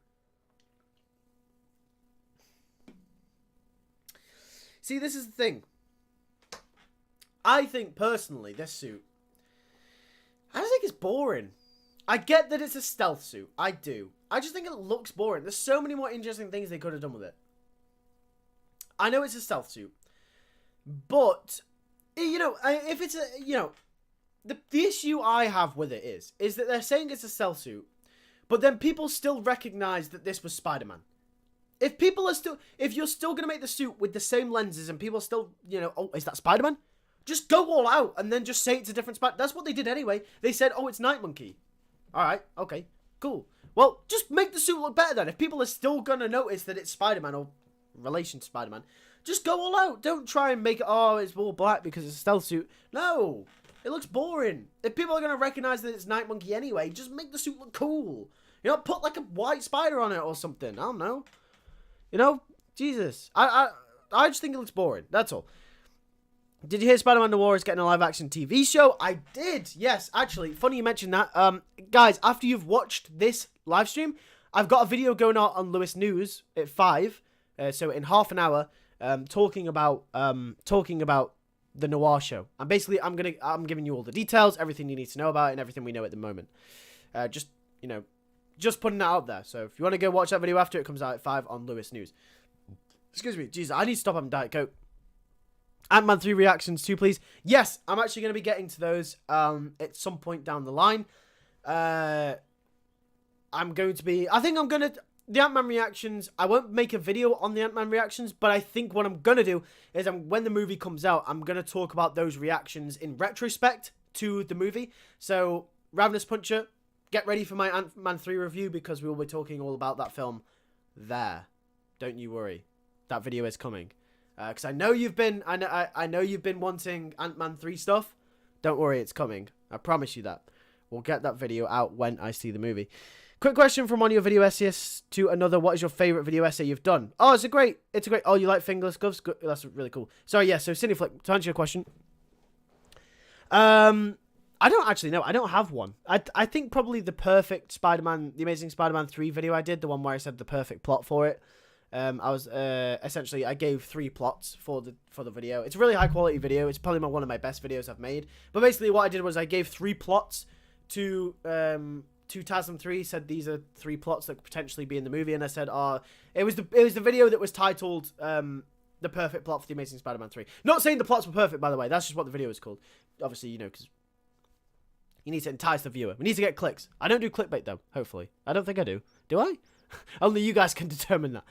Speaker 1: See, this is the thing. I think personally, this suit, I just think it's boring. I get that it's a stealth suit. I do. I just think it looks boring. There's so many more interesting things they could have done with it. I know it's a stealth suit. But, you know, if it's a, you know, the issue I have with it is that they're saying it's a stealth suit, but then people still recognize that this was Spider-Man. If you're still going to make the suit with the same lenses and people still, you know, oh, is that Spider-Man? Just go all out and then just say it's a different Spider-Man. That's what they did anyway. They said, oh, it's Night Monkey. All right, okay, cool. Well, just make the suit look better then. If people are still going to notice that it's Spider-Man or relation to Spider-Man, just go all out. Don't try and make it, oh, it's all black because it's a stealth suit. No, it looks boring. If people are going to recognize that it's Night Monkey anyway, just make the suit look cool. You know, put like a white spider on it or something. I don't know. You know, Jesus. I just think it looks boring. That's all. Did you hear Spider-Man Noir is getting a live-action TV show? I did, yes. Actually, funny you mentioned that. Guys, after you've watched this live stream, I've got a video going out on Lewis News at 5, so in half an hour, talking about the Noir show. And basically, I'm giving you all the details, everything you need to know about it, and everything we know at the moment. Just putting that out there. So if you want to go watch that video after it comes out at 5 on Lewis News. Excuse me, Jesus, I need to stop having Diet Coke. Ant-Man 3 reactions too, please. Yes, I'm actually going to be getting to those at some point down the line. The Ant-Man reactions, I won't make a video on the Ant-Man reactions, but I think what I'm going to do is when the movie comes out, I'm going to talk about those reactions in retrospect to the movie. So, Ravenous Puncher, get ready for my Ant-Man 3 review because we will be talking all about that film there. Don't you worry. That video is coming. Because I know you've been wanting Ant-Man 3 stuff. Don't worry, it's coming. I promise you that. We'll get that video out when I see the movie. Quick question from one of your video essays to another. What is your favorite video essay you've done? Oh, it's a great. Oh, you like fingerless gloves? Good. That's really cool. Sorry, yeah. So Cineflick, to answer your question. I don't actually know. I don't have one. I think probably the Amazing Spider-Man 3 video I did, the one where I said the perfect plot for it. I gave 3 plots for the video. It's a really high quality video. It's probably one of my best videos I've made. But basically what I did was I gave 3 plots to TASM 3, said these are 3 plots that could potentially be in the movie, and I said, it was the video that was titled The Perfect Plot for The Amazing Spider-Man 3. Not saying the plots were perfect, by the way. That's just what the video is called. Obviously, because you need to entice the viewer. We need to get clicks. I don't do clickbait though, hopefully. I don't think I do. Do I? Only you guys can determine that.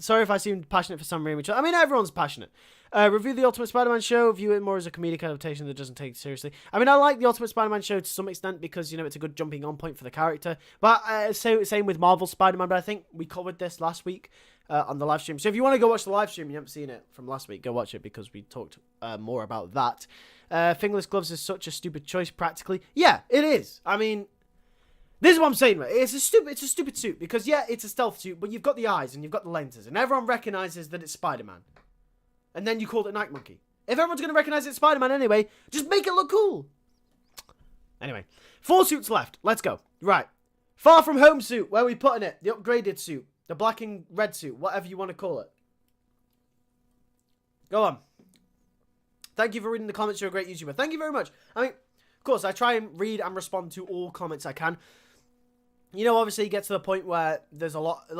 Speaker 1: Sorry if I seemed passionate for some Raimi. I mean, everyone's passionate. Review the Ultimate Spider-Man show. View it more as a comedic adaptation that doesn't take it seriously. I mean, I like the Ultimate Spider-Man show to some extent because, it's a good jumping on point for the character. But same with Marvel Spider-Man. But I think we covered this last week on the live stream. So if you want to go watch the live stream, you haven't seen it from last week, go watch it because we talked more about that. Fingerless gloves is such a stupid choice practically. Yeah, it is. I mean, this is what I'm saying, right? It's a stupid suit because, yeah, it's a stealth suit, but you've got the eyes and you've got the lenses, and everyone recognizes that it's Spider-Man. And then you called it Night Monkey. If everyone's going to recognize it's Spider-Man anyway, just make it look cool. Anyway, 4 suits left. Let's go. Right. Far From Home suit. Where are we putting it? The upgraded suit. The black and red suit. Whatever you want to call it. Go on. Thank you for reading the comments. You're a great YouTuber. Thank you very much. I mean, of course, I try and read and respond to all comments I can. Obviously, it gets to the point where there's a lot,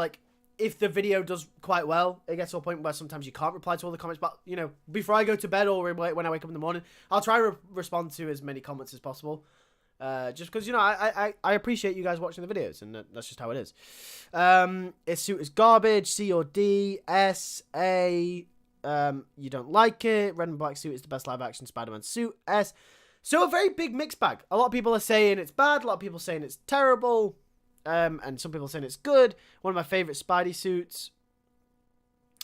Speaker 1: if the video does quite well, it gets to a point where sometimes you can't reply to all the comments. But, before I go to bed or when I wake up in the morning, I'll try and respond to as many comments as possible. Just because, I appreciate you guys watching the videos, and that's just how it is. His suit is garbage, C or D, S, A, you don't like it. Red and black suit is the best live-action Spider-Man suit, S. So a very big mixed bag. A lot of people are saying it's bad, a lot of people are saying it's terrible. And some people saying it's good. One of my favorite Spidey suits.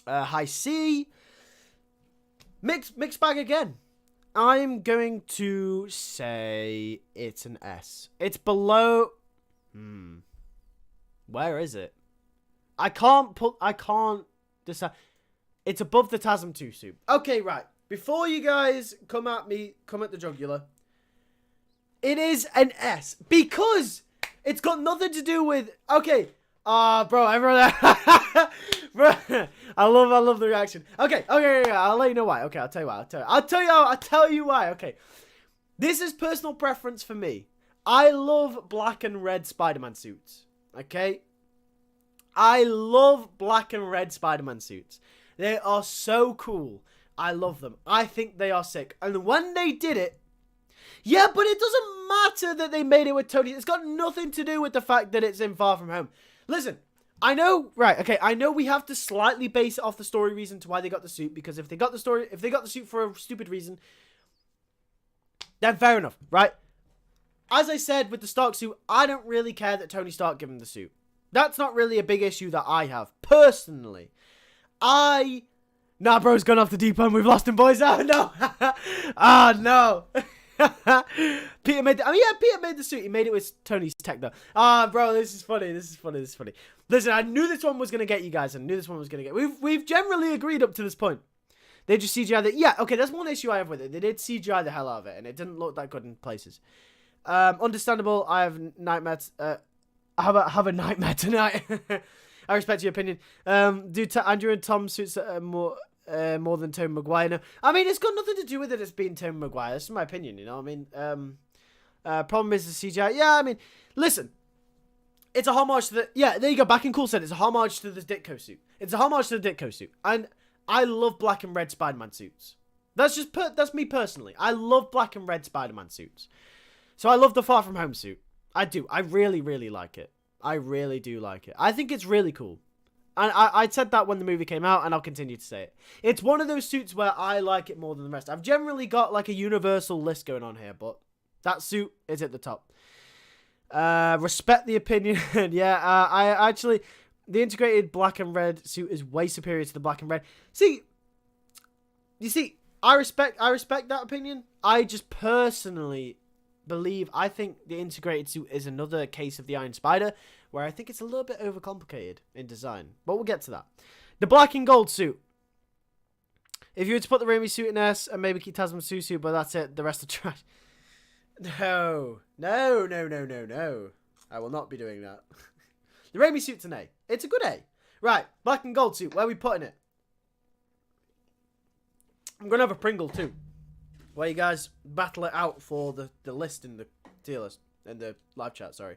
Speaker 1: High C. Mixed bag again. I'm going to say it's an S. It's below. Where is it? I can't decide. It's above the TASM 2 suit. Okay, right. Before you guys come at the jugular. It is an S. Because it's got nothing to do with... Okay. Bro, everyone... Bro, I love the reaction. Okay, I'll let you know why. Okay, I'll tell you why. I'll tell you why. Okay. This is personal preference for me. I love black and red Spider-Man suits. Okay? I love black and red Spider-Man suits. They are so cool. I love them. I think they are sick. And when they did it... Yeah, but it doesn't matter that they made it with Tony. It's got nothing to do with the fact that it's in Far From Home. Listen, I know, right, okay, I know we have to slightly base it off the story reason to why they got the suit, because if they got the suit for a stupid reason, then fair enough, right? As I said with the Stark suit, I don't really care that Tony Stark gave him the suit. That's not really a big issue that I have, personally. Nah, bro's gone off the deep end. We've lost him, boys. Oh, no. Ah, no. Peter made the suit. He made it with Tony's tech, though. Ah, bro, this is funny. Listen, I knew this one was going to get you guys. We've generally agreed up to this point. They just CGI that. Yeah, okay, that's one issue I have with it. They did CGI the hell out of it, and it didn't look that good in places. Understandable. I have nightmares. I have a nightmare tonight. I respect your opinion. Do Andrew and Tom suits more than Tobey Maguire? No. I mean, it's got nothing to do with it. It's being Tobey Maguire. That's my opinion. You know. I mean, problem is the CGI. Yeah. I mean, listen. It's a homage to the... Yeah, there you go. Back in Cool said it's a homage to the Ditko suit. It's a homage to the Ditko suit. And I love black and red Spider-Man suits. That's just... that's me personally. I love black and red Spider-Man suits. So I love the Far From Home suit. I do. I really, really like it. I really do like it. I think it's really cool. And I said that when the movie came out, and I'll continue to say it. It's one of those suits where I like it more than the rest. I've generally got like a universal list going on here, but that suit is at the top. Respect the opinion. Yeah, I actually... The integrated black and red suit is way superior to the black and red. See, you see, I respect that opinion. I just personally I think the integrated suit is another case of the Iron Spider, where I think it's a little bit overcomplicated in design. But we'll get to that. The black and gold suit. If you were to put the Raimi suit in S and maybe keep TASM suit, but that's it. The rest are trash. No. I will not be doing that. The Raimi suit's an A. It's a good A. Right, black and gold suit. Where are we putting it? I'm going to have a Pringle too. Where you guys battle it out for the list in the tier list. In the live chat, sorry.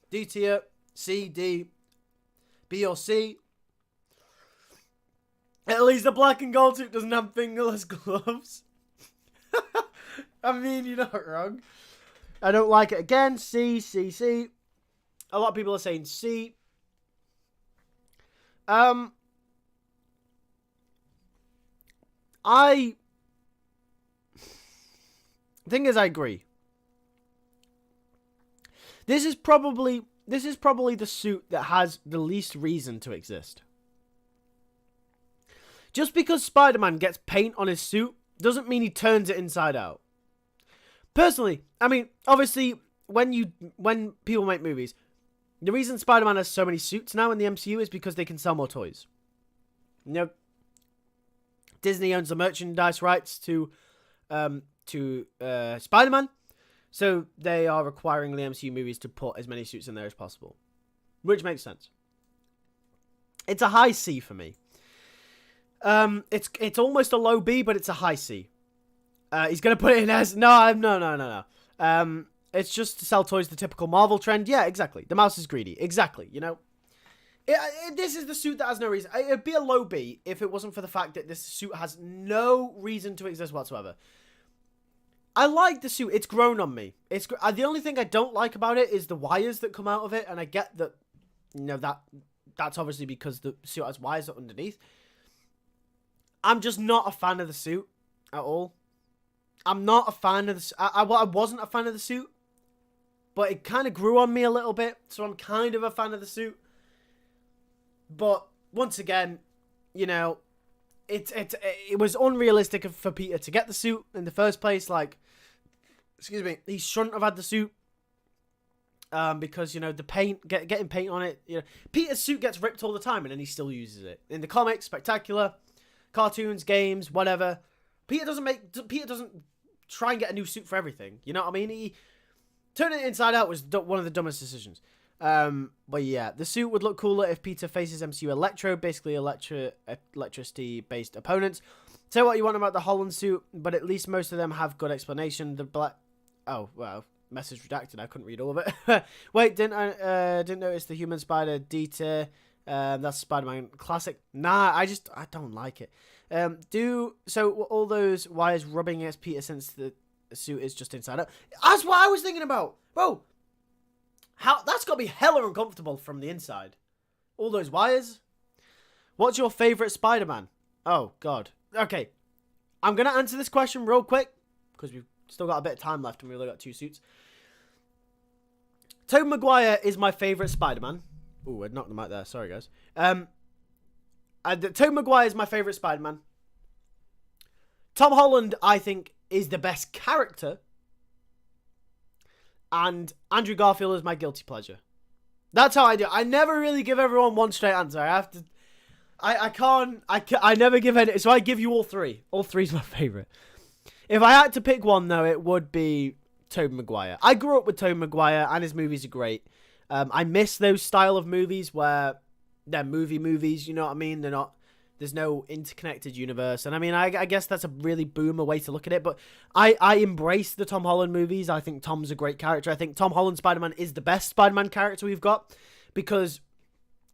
Speaker 1: D tier, C, D, B or C. At least the black and gold suit doesn't have fingerless gloves. I mean, you're not wrong. I don't like it. Again, C, C, C. A lot of people are saying C. Thing is, I agree. This is probably the suit that has the least reason to exist. Just because Spider-Man gets paint on his suit doesn't mean he turns it inside out. Personally, I mean, obviously, when people make movies, the reason Spider-Man has so many suits now in the MCU is because they can sell more toys. You know, Disney owns the merchandise rights to Spider-Man, so they are requiring the MCU movies to put as many suits in there as possible, which makes sense. It's a high C for me. It's almost a low B, but it's a high C. He's gonna put it in as no. It's just to sell toys, the typical Marvel trend. Yeah, exactly. The mouse is greedy. Exactly. You know, this is the suit that has no reason. It'd be a low B if it wasn't for the fact that this suit has no reason to exist whatsoever. I like the suit. It's grown on me. The only thing I don't like about it is the wires that come out of it, and I get that. You know that's obviously because the suit has wires underneath. I'm just not a fan of the suit at all. I'm not a fan of the... I wasn't a fan of the suit, but it kind of grew on me a little bit, so I'm kind of a fan of the suit. But once again, you know, it was unrealistic for Peter to get the suit in the first place. Like, excuse me, he shouldn't have had the suit because, you know, the paint, getting paint on it. You know, Peter's suit gets ripped all the time, and then he still uses it in the comics. Spectacular. Cartoons, games, whatever. Peter doesn't try and get a new suit for everything. You know what I mean? Turning it inside out was one of the dumbest decisions. But yeah, the suit would look cooler if Peter faces MCU Electro, basically electricity-based opponents. Say what you want about the Holland suit, but at least most of them have good explanation. The black... Oh, well, message redacted. I couldn't read all of it. Wait, didn't notice the Human Spider D tier. That's Spider-Man classic. Nah, I don't like it. So all those wires rubbing against Peter since the suit is just inside out. That's what I was thinking about, bro. That's got to be hella uncomfortable from the inside. All those wires. What's your favorite Spider-Man? Oh God. Okay, I'm gonna answer this question real quick because we've still got a bit of time left and we've only got 2 suits. Tobey Maguire is my favorite Spider-Man. Ooh, I knocked the mic there. Sorry, guys. Tobey Maguire is my favourite Spider-Man. Tom Holland, I think, is the best character. and Andrew Garfield is my guilty pleasure. That's how I do. I never really give everyone one straight answer. I have to. I never give any. So I give you all three. All three is my favorite. If I had to pick one, though, it would be Tobey Maguire. I grew up with Tobey Maguire, and his movies are great. I miss those style of movies where they're movies. You know what I mean? They're not. There's no interconnected universe. And I mean, I guess that's a really boomer way to look at it. But I embrace the Tom Holland movies. I think Tom's a great character. I think Tom Holland Spider-Man is the best Spider-Man character we've got. Because,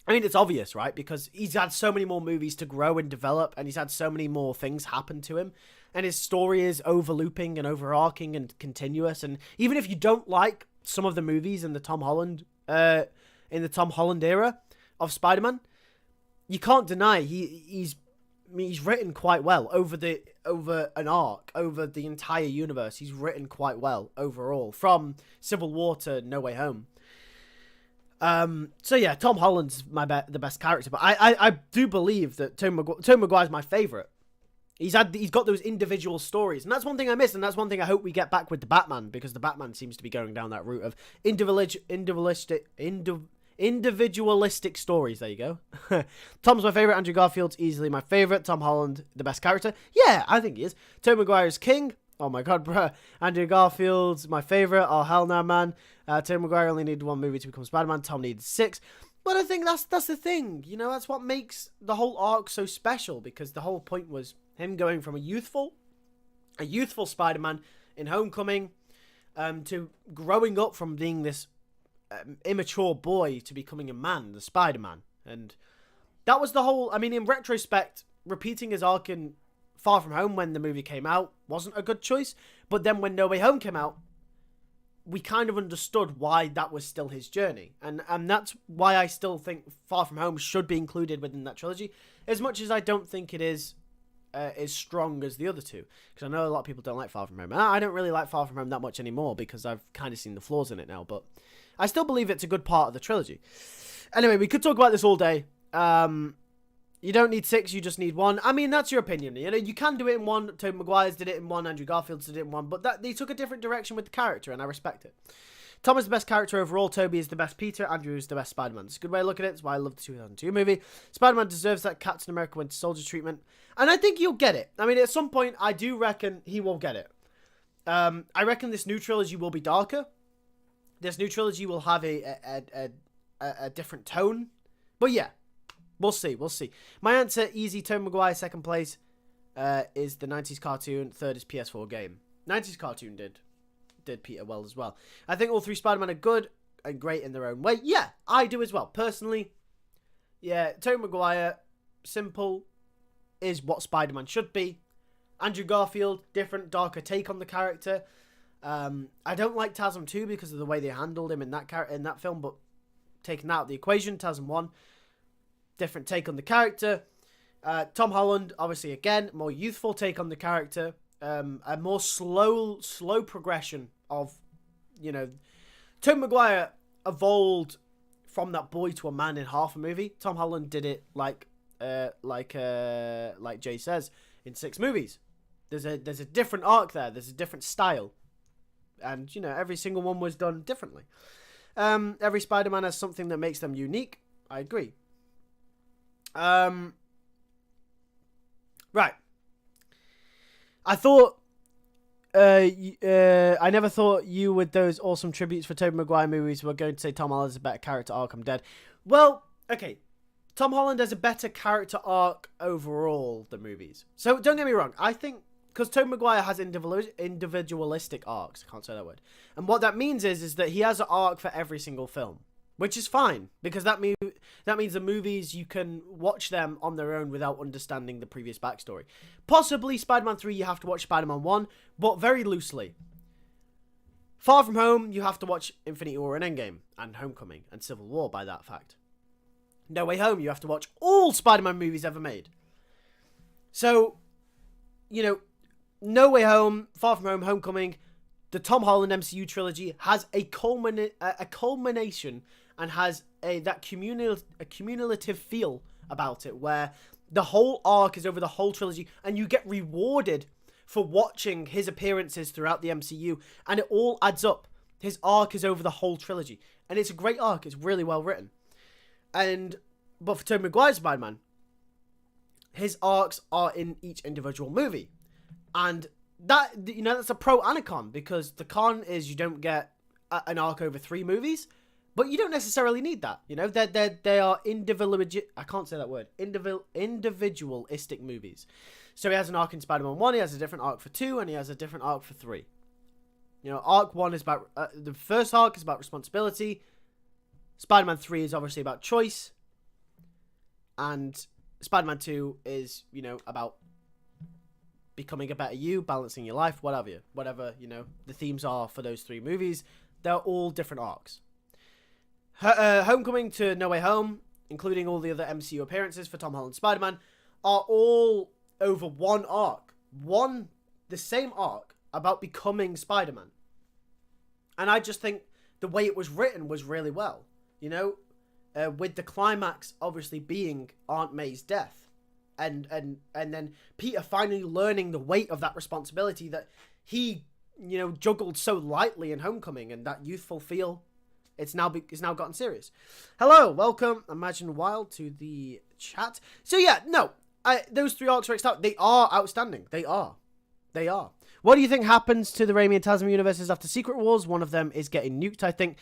Speaker 1: I mean, it's obvious, right? Because he's had so many more movies to grow and develop. And he's had so many more things happen to him. And his story is overlooping and overarching and continuous. And even if you don't like some of the movies in the Tom Holland era of Spider-Man, you can't deny he's written quite well over an arc, over the entire universe. He's written quite well overall, from Civil War to No Way Home. So yeah, Tom Holland's the best character, but I do believe that Tobey Maguire's my favourite. He's got those individual stories, and that's one thing I miss, and that's one thing I hope we get back with the Batman, because the Batman seems to be going down that route of individualistic stories. There you go. Tom's my favourite. Andrew Garfield's easily my favourite. Tom Holland, the best character. Yeah, I think he is. Tobey Maguire's king. Oh my god, bruh. Andrew Garfield's my favourite. Oh, hell no, man. Tobey Maguire only needed one movie to become Spider-Man. Tom needed 6. But I think that's the thing. You know, that's what makes the whole arc so special, because the whole point was him going from a youthful Spider-Man in Homecoming to growing up from being this immature boy to becoming a man, the Spider-Man. And that was the whole. I mean, in retrospect, repeating his arc in Far From Home when the movie came out wasn't a good choice. But then when No Way Home came out, we kind of understood why that was still his journey. And that's why I still think Far From Home should be included within that trilogy, as much as I don't think it is as strong as the other two. Because I know a lot of people don't like Far From Home. And I don't really like Far From Home that much anymore, because I've kind of seen the flaws in it now. But I still believe it's a good part of the trilogy. Anyway, we could talk about this all day. You don't need 6, you just need 1. I mean, that's your opinion. You know, you can do it in 1. Tobey Maguire's did it in 1. Andrew Garfield's did it in 1. But they took a different direction with the character, and I respect it. Tom is the best character overall. Toby is the best Peter. Andrew is the best Spider-Man. It's a good way to look at it. It's why I love the 2002 movie. Spider-Man deserves that Captain America Winter Soldier treatment. And I think he'll get it. I mean, at some point, I do reckon he will get it. I reckon this new trilogy will be darker. This new trilogy will have a different tone. But yeah, we'll see. My answer, easy. Tobey Maguire, second place, is the 90s cartoon. Third is PS4 game. 90s cartoon did Peter well as well. I think all 3 Spider-Man are good and great in their own way. Yeah, I do as well. Personally, yeah, Tobey Maguire, simple, is what Spider-Man should be. Andrew Garfield, different, darker take on the character. I don't like TASM 2 because of the way they handled him in that film, but taking that out of the equation, TASM 1, different take on the character. Tom Holland, obviously, again, more youthful take on the character. A more slow progression of, you know, Tobey Maguire evolved from that boy to a man in half a movie. Tom Holland did it like Jay says, in 6 movies. There's a different arc there. There's a different style, and you know, every single one was done differently. Every Spider-Man has something that makes them unique. I agree. Right. I thought, I never thought you, with those awesome tributes for Tobey Maguire movies, were going to say Tom Holland has a better character arc. I'm dead. Well, okay. Tom Holland has a better character arc overall than movies. So don't get me wrong. I think, because Tobey Maguire has individualistic arcs. I can't say that word. And what that means is that he has an arc for every single film. Which is fine, because that means the movies, you can watch them on their own without understanding the previous backstory. Possibly Spider-Man 3, you have to watch Spider-Man 1, but very loosely. Far From Home, you have to watch Infinity War and Endgame, and Homecoming, and Civil War by that fact. No Way Home, you have to watch all Spider-Man movies ever made. So, you know, No Way Home, Far From Home, Homecoming, the Tom Holland MCU trilogy has a culmination and has a cumulative feel about it, where the whole arc is over the whole trilogy, and you get rewarded for watching his appearances throughout the MCU, and it all adds up. His arc is over the whole trilogy. And it's a great arc. It's really well written. But for Tobey Maguire's Spider-Man, his arcs are in each individual movie. And that's a pro and a con, because the con is you don't get an arc over 3 movies, but you don't necessarily need that. They are individualistic movies. So he has an arc in Spider-Man 1, he has a different arc for 2, and he has a different arc for 3. Arc 1 is about the first arc is about responsibility. Spider-Man 3 is obviously about choice, and Spider-Man 2 is about becoming a better you, balancing your life, whatever the themes are for those 3 movies. They're all different arcs. Homecoming to No Way Home, including all the other MCU appearances for Tom Holland's Spider-Man, are all over one arc. The same arc about becoming Spider-Man. And I just think the way it was written was really well. With the climax obviously being Aunt May's death. And then Peter finally learning the weight of that responsibility that he, juggled so lightly in Homecoming, and that youthful feel. It's now gotten serious. Hello, welcome, Imagine Wild, to the chat. So yeah, no, those 3 arcs they are outstanding. They are. What do you think happens to the Raimi and TASM universes after Secret Wars? One of them is getting nuked, I think.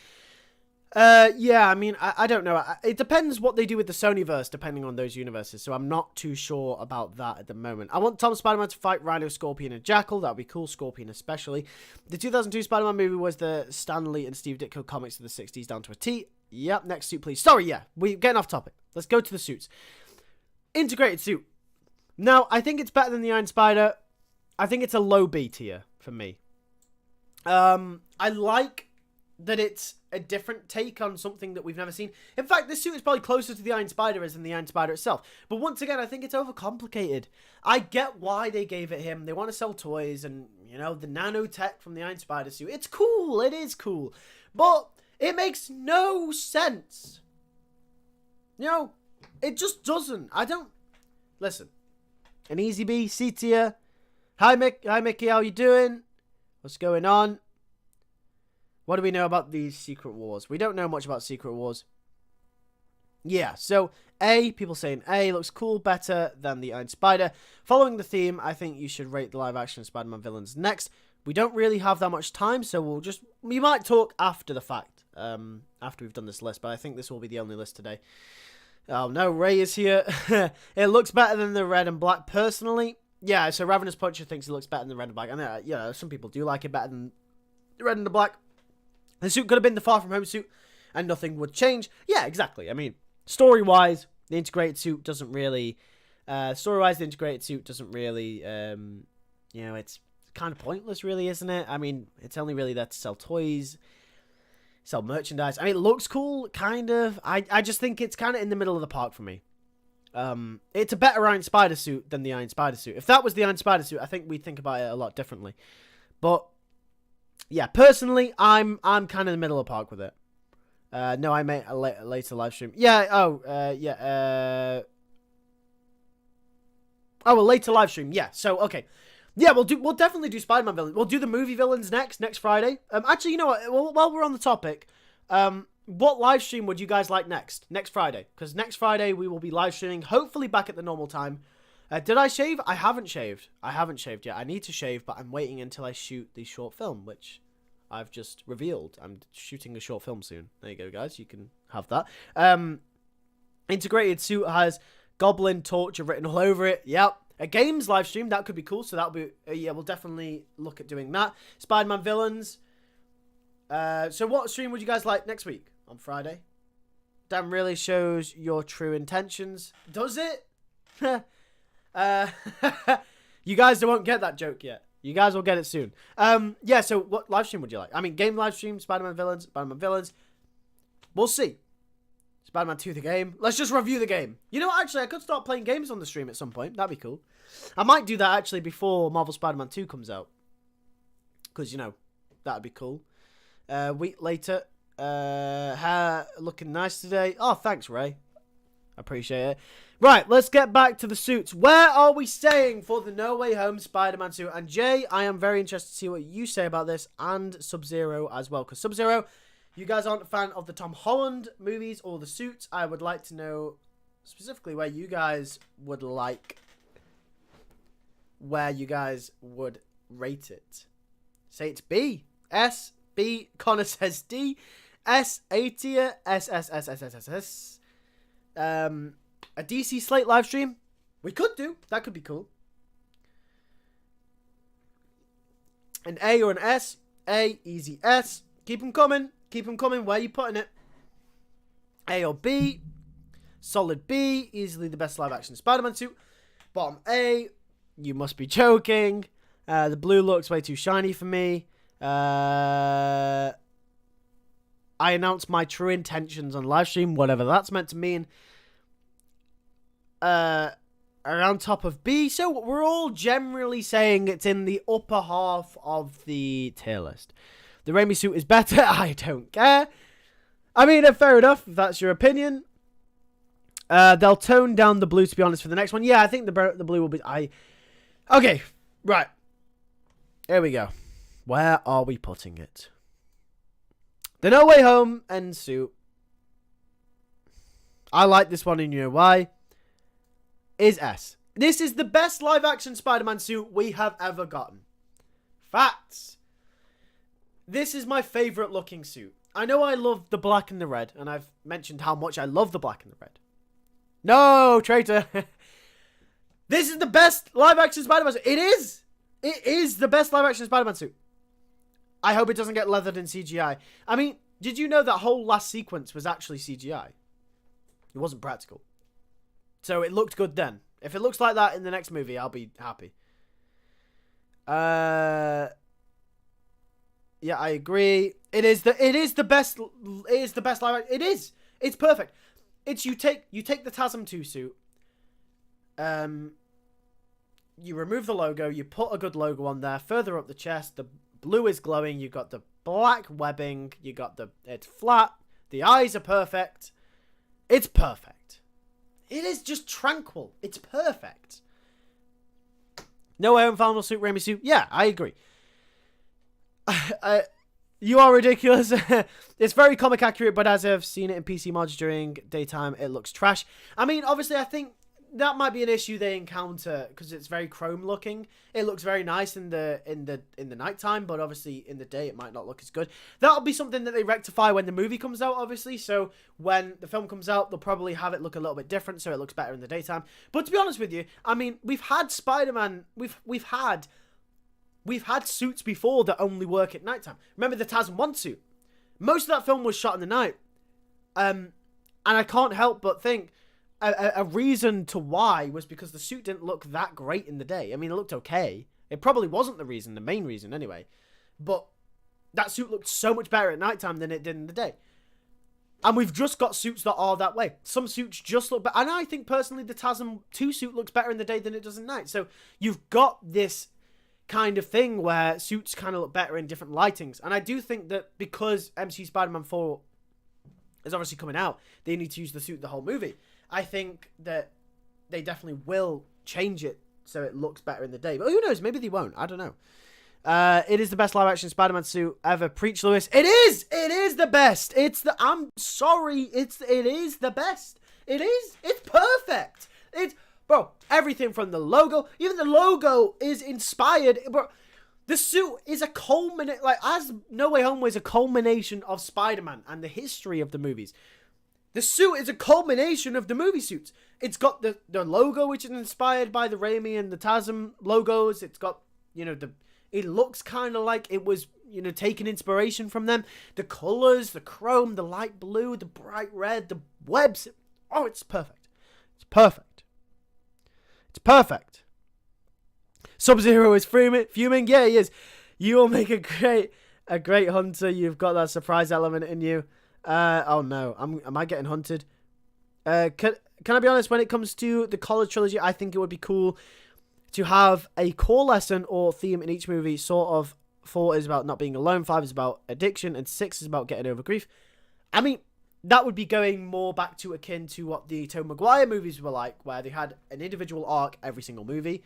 Speaker 1: Yeah, I mean, I don't know. It depends what they do with the Sonyverse, depending on those universes. So I'm not too sure about that at the moment. I want Tom Spider-Man to fight Rhino, Scorpion, and Jackal. That would be cool, Scorpion especially. The 2002 Spider-Man movie was the Stan Lee and Steve Ditko comics of the 60s down to a T. Yep, next suit, please. Sorry, yeah, we're getting off topic. Let's go to the suits. Integrated suit. Now, I think it's better than the Iron Spider. I think it's a low B tier for me. I like that it's a different take on something that we've never seen. In fact, this suit is probably closer to the Iron Spider as than the Iron Spider itself. But once again, I think it's overcomplicated. I get why they gave it him. They want to sell toys and, the nanotech from the Iron Spider suit. It's cool. It is cool. But it makes no sense. It just doesn't. Listen. An easy B, C tier. Hi, Mickey. How you doing? What's going on? What do we know about these Secret Wars? We don't know much about Secret Wars. Yeah, so A, people saying A looks cool, better than the Iron Spider. Following the theme, I think you should rate the live-action Spider-Man villains next. We don't really have that much time, so we might talk after the fact, after we've done this list, but I think this will be the only list today. Oh no, Ray is here. It looks better than the red and black, personally. Yeah, so Ravenous Puncher thinks it looks better than the red and black. And some people do like it better than the red and the black. The suit could have been the Far From Home suit, and nothing would change. Yeah, exactly. I mean, story-wise, the integrated suit doesn't really... it's kind of pointless, really, isn't it? I mean, it's only really there to sell toys, sell merchandise. I mean, it looks cool, kind of. I just think it's kind of in the middle of the park for me. It's a better Iron Spider suit than the Iron Spider suit. If that was the Iron Spider suit, I think we'd think about it a lot differently. But... yeah, personally, I'm kind of in the middle of the park with it. No, I made a later live stream. Yeah, a later live stream. Yeah, so okay. Yeah, we'll definitely do Spider-Man villains. We'll do the movie villains next Friday. Actually, you know what? While we're on the topic, what live stream would you guys like next Friday? Because next Friday we will be live streaming, hopefully back at the normal time. Did I shave? I haven't shaved. Yet. I need to shave, but I'm waiting until I shoot the short film, which I've just revealed. I'm shooting a short film soon. There you go, guys. You can have that. Integrated suit has Goblin Torture written all over it. Yep. A games live stream, that could be cool. So that'll be, yeah, we'll definitely look at doing that. Spider-Man villains. So what stream would you guys like next week? On Friday? That really shows your true intentions. Does it? You guys won't get that joke yet. You guys will get it soon. Yeah, so what live stream would you like? I mean, game live stream, Spider-Man villains. We'll see. Spider-Man 2 the game. Let's just review the game. You know what, actually, I could start playing games on the stream at some point. That'd be cool. I might do that, actually, before Marvel Spider-Man 2 comes out. Because, that'd be cool. A week later. Hair looking nice today. Oh, thanks, Ray. I appreciate it. Right, let's get back to the suits. Where are we staying for the No Way Home Spider-Man suit? And Jay, I am very interested to see what you say about this, and Sub-Zero as well. Because Sub-Zero, you guys aren't a fan of the Tom Holland movies or the suits. I would like to know specifically where you guys would rate it. Say it's B, S, B, Connor says D, S, A tier, S, S, S, S, S, S, S. A DC Slate live stream? We could do. That could be cool. An A or an S? A, easy S. Keep them coming. Keep them coming. Where are you putting it? A or B? Solid B. Easily the best live action Spider-Man suit. Bottom A. You must be joking. The blue looks way too shiny for me. I announced my true intentions on live stream, whatever that's meant to mean. Around top of B, so we're all generally saying it's in the upper half of the tier list. The Raimi suit is better. I don't care. I mean, fair enough if that's your opinion. They'll tone down the blue, to be honest, for the next one. Yeah, I think the blue will be... Okay, right. Here we go. Where are we putting it? The No Way Home end suit. I like this one, and you know why? Is S. This is the best live-action Spider-Man suit we have ever gotten. Facts. This is my favourite looking suit. I know I love the black and the red, and I've mentioned how much I love the black and the red. No, traitor. This is the best live-action Spider-Man suit. It is. It is the best live-action Spider-Man suit. I hope it doesn't get leathered in CGI. I mean, did you know that whole last sequence was actually CGI? It wasn't practical. So it looked good then. If it looks like that in the next movie, I'll be happy. Yeah, I agree. It is the best live action. It is. It's perfect. It's you take the TASM 2 suit. You remove the logo, you put a good logo on there, further up the chest, the blue is glowing, you got the black webbing, it's flat, the eyes are perfect. It's perfect. It is just tranquil. It's perfect. No Way Home final suit, Raimi suit. Yeah, I agree. You are ridiculous. It's very comic accurate, but as I've seen it in PC mods during daytime, it looks trash. I mean, obviously, I think that might be an issue they encounter because it's very chrome looking. It looks very nice in the nighttime, but obviously in the day it might not look as good. That'll be something that they rectify when the movie comes out, obviously. So when the film comes out, they'll probably have it look a little bit different, so it looks better in the daytime. But to be honest with you, I mean, we've had Spider-Man, we've had suits before that only work at nighttime. Remember the TASM 1 suit? Most of that film was shot in the night, and I can't help but think. A reason to why was because the suit didn't look that great in the day. I mean, it looked okay. It probably wasn't the main reason anyway. But that suit looked so much better at nighttime than it did in the day. And we've just got suits that are that way. Some suits just look better. And I think personally the TASM 2 suit looks better in the day than it does at night. So you've got this kind of thing where suits kind of look better in different lightings. And I do think that because MCU Spider-Man 4 is obviously coming out, they need to use the suit the whole movie. I think that they definitely will change it so it looks better in the day. But who knows? Maybe they won't. I don't know. It is the best live-action Spider-Man suit ever. Preach, Lewis. It is! It is the best! I'm sorry. It is the best. It is. It's perfect. Bro, everything from the logo. Even the logo is inspired. Bro, the suit is a culmination. Like, as No Way Home was a culmination of Spider-Man and the history of the movies. The suit is a culmination of the movie suits. It's got the logo, which is inspired by the Raimi and the TASM logos. It's got, it looks kind of like it was, taking inspiration from them. The colors, the chrome, the light blue, the bright red, the webs. Oh, it's perfect. It's perfect. It's perfect. Sub-Zero is fuming. Yeah, he is. You will make a great hunter. You've got that surprise element in you. Oh no, am I getting hunted? Can I be honest, when it comes to the college trilogy, I think it would be cool to have a core lesson or theme in each movie. Sort of 4 is about not being alone, 5 is about addiction, and 6 is about getting over grief. I mean, that would be going more back to akin to what the Tobey Maguire movies were like, where they had an individual arc every single movie,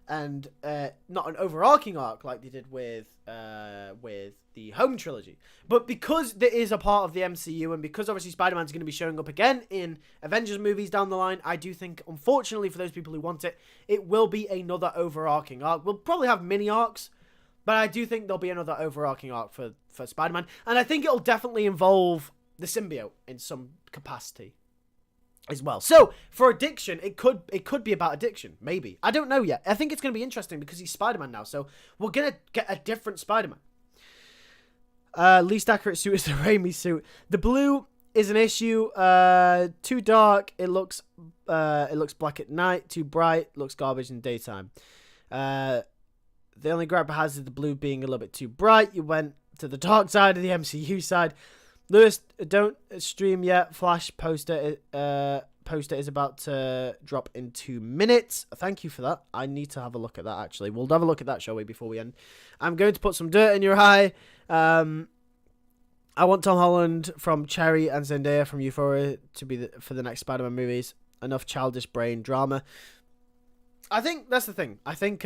Speaker 1: and not an overarching arc like they did with the Home trilogy. But because there is a part of the MCU, and because obviously Spider-Man's going to be showing up again in Avengers movies down the line, I do think, unfortunately for those people who want it, it will be another overarching arc. We'll probably have mini arcs, but I do think there'll be another overarching arc for Spider-Man, and I think it'll definitely involve the symbiote in some capacity as well. So for addiction, it could be about addiction, maybe. I don't know yet. I think it's going to be interesting because he's Spider-Man now, so we're going to get a different Spider-Man. Least accurate suit is the Raimi suit. The blue is an issue. Too dark. It looks black at night. Too bright. Looks garbage in daytime. The only gripe it has is the blue being a little bit too bright. You went to the dark side of the MCU side. Lewis, don't stream yet. Flash poster is about to drop in 2 minutes. Thank you for that. I need to have a look at that, actually. We'll have a look at that, shall we, before we end. I'm going to put some dirt in your eye. I want Tom Holland from Cherry and Zendaya from Euphoria to be for the next Spider-Man movies. Enough childish brain drama. I think that's the thing. I think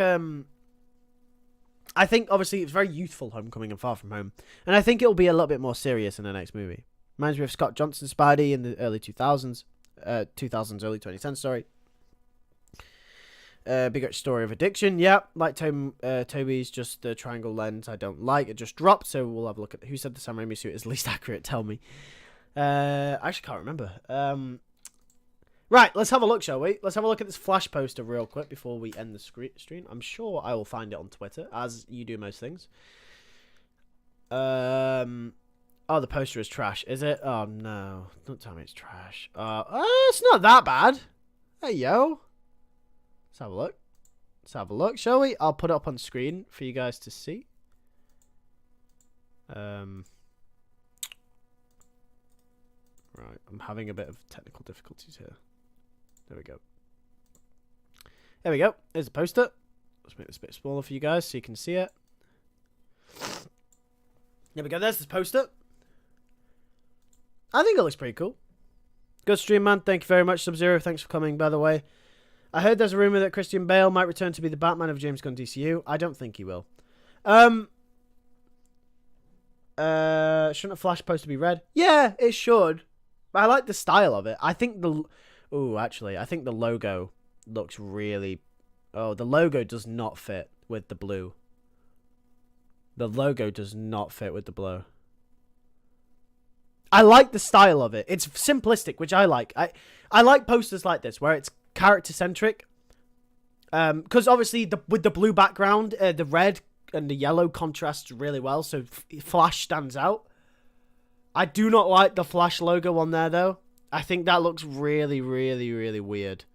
Speaker 1: obviously it's very youthful, Homecoming and Far From Home. And I think it'll be a little bit more serious in the next movie. Reminds me of Scott Johnson's Spidey in the early 2000s. Early 2010s, sorry. Bigger story of addiction. Yeah, like Toby's, just the triangle lens I don't like. It just dropped, so we'll have a look at who said the Sam Raimi suit is least accurate. Tell me. I actually can't remember. Right, let's have a look, shall we? Let's have a look at this Flash poster real quick before we end the stream. I'm sure I will find it on Twitter, as you do most things. Oh, the poster is trash, is it? Oh, no. Don't tell me it's trash. It's not that bad. Hey, yo. Let's have a look. Let's have a look, shall we? I'll put it up on screen for you guys to see. Right, I'm having a bit of technical difficulties here. There we go. There we go. There's a poster. Let's make this a bit smaller for you guys so you can see it. There we go. There's this poster. I think it looks pretty cool. Good stream, man. Thank you very much, Sub-Zero. Thanks for coming, by the way. I heard there's a rumor that Christian Bale might return to be the Batman of James Gunn DCU. I don't think he will. Shouldn't a Flash poster be red? Yeah, it should. But I like the style of it. I think the... Ooh, actually, I think the logo looks really... Oh, the logo does not fit with the blue. The logo does not fit with the blue. I like the style of it. It's simplistic, which I like. I like posters like this, where it's character-centric. Because obviously, with the blue background, the red and the yellow contrasts really well, so Flash stands out. I do not like the Flash logo on there, though. I think that looks really, really, really weird.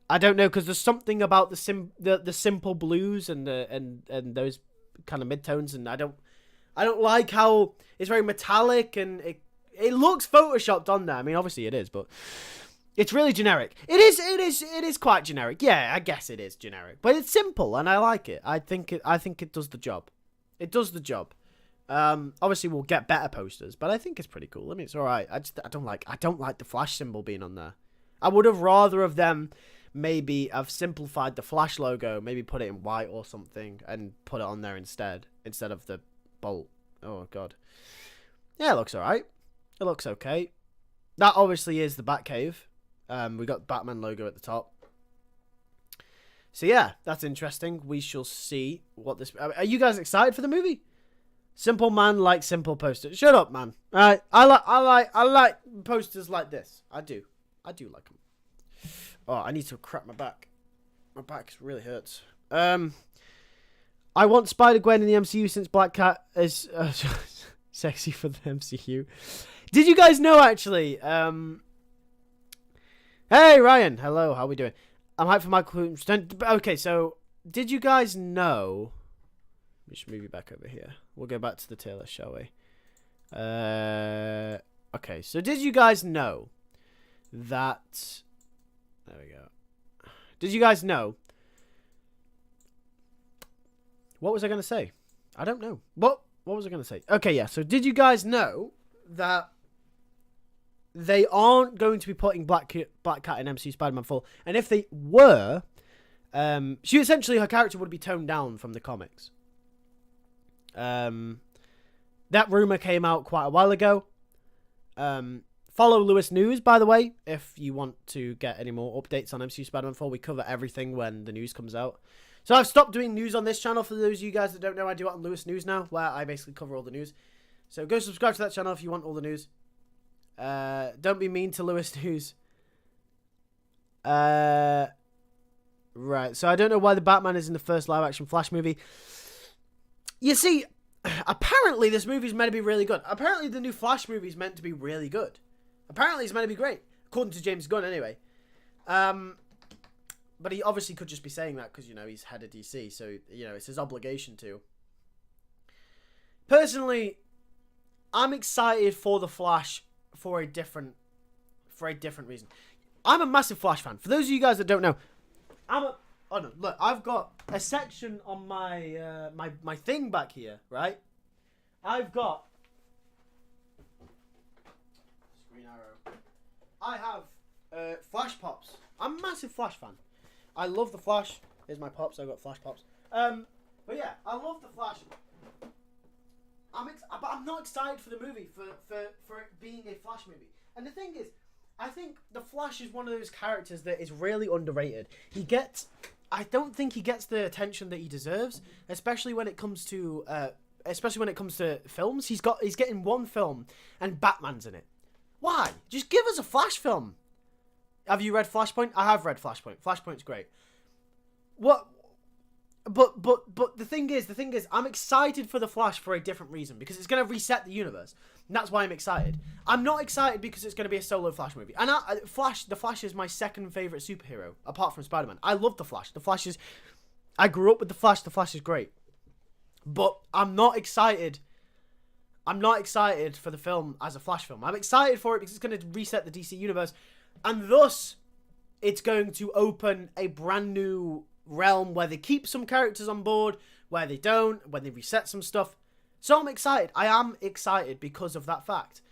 Speaker 1: I don't know, because there's something about the simple blues and those kind of midtones, and I don't like how it's very metallic, and it looks photoshopped on there. I mean, obviously it is, but it's really generic. It is quite generic. Yeah, I guess it is generic, but it's simple, and I like it. I think it does the job. It does the job. Obviously we'll get better posters, but I think it's pretty cool. I mean, it's all right. I don't like the Flash symbol being on there. I would have rather of them maybe have simplified the Flash logo, maybe put it in white or something, and put it on there instead of the bolt. Oh god. Yeah, it looks all right. It looks okay. That obviously is the Batcave. We got the Batman logo at the top. So yeah, that's interesting. We shall see what this. Are you guys excited for the movie? Simple man likes simple posters. Shut up, man. All right, I like posters like this. I do like them. Oh, I need to crack my back. My back really hurts. I want Spider-Gwen in the MCU since Black Cat is sexy for the MCU. Did you guys know, actually? Hey, Ryan. Hello, how are we doing? I'm hyped for Michael. Okay, so did you guys know... Let me just move you back over here. We'll go back to the tier list, shall we? Okay, so did you guys know that... There we go. Did you guys know... What was I going to say? I don't know. What was I going to say? Okay, yeah, so did you guys know that they aren't going to be putting Black Cat in MCU Spider-Man 4. And if they were, she essentially, her character would be toned down from the comics. That rumor came out quite a while ago. Follow Lewis News, by the way, if you want to get any more updates on MCU Spider-Man 4. We cover everything when the news comes out. So I've stopped doing news on this channel. For those of you guys that don't know, I do it on Lewis News now, where I basically cover all the news. So go subscribe to that channel if you want all the news. Don't be mean to Lewis News. Right, so I don't know why the Batman is in the first live-action Flash movie. You see, apparently this movie's meant to be really good. Apparently the new Flash movie's meant to be really good. Apparently it's meant to be great, according to James Gunn anyway. But he obviously could just be saying that because, you know, he's head of DC, so, you know, it's his obligation to. Personally, I'm excited for the Flash for a different reason. I'm a massive Flash fan. For those of you guys that don't know, oh no, look, I've got a section on my my thing back here, right? I've got screen arrow. I have Flash Pops. I'm a massive Flash fan. I love the Flash. Here's my pops. I got Flash Pops. But yeah, I love the Flash. But I'm not excited for the movie for it being a Flash movie. And the thing is, I think the Flash is one of those characters that is really underrated. I don't think he gets the attention that he deserves, especially when it comes to films. He's getting one film and Batman's in it. Why? Just give us a Flash film. Have you read Flashpoint? I have read Flashpoint. Flashpoint's great. What? But the thing is, I'm excited for the Flash for a different reason, because it's going to reset the universe. And that's why I'm excited. I'm not excited because it's going to be a solo Flash movie. And the Flash is my second favorite superhero, apart from Spider-Man. I love the Flash. I grew up with the Flash. The Flash is great. But I'm not excited. I'm not excited for the film as a Flash film. I'm excited for it because it's going to reset the DC universe. And thus, it's going to open a brand new realm where they keep some characters on board, where they don't, when they reset some stuff. So I'm excited. I am excited because of that fact.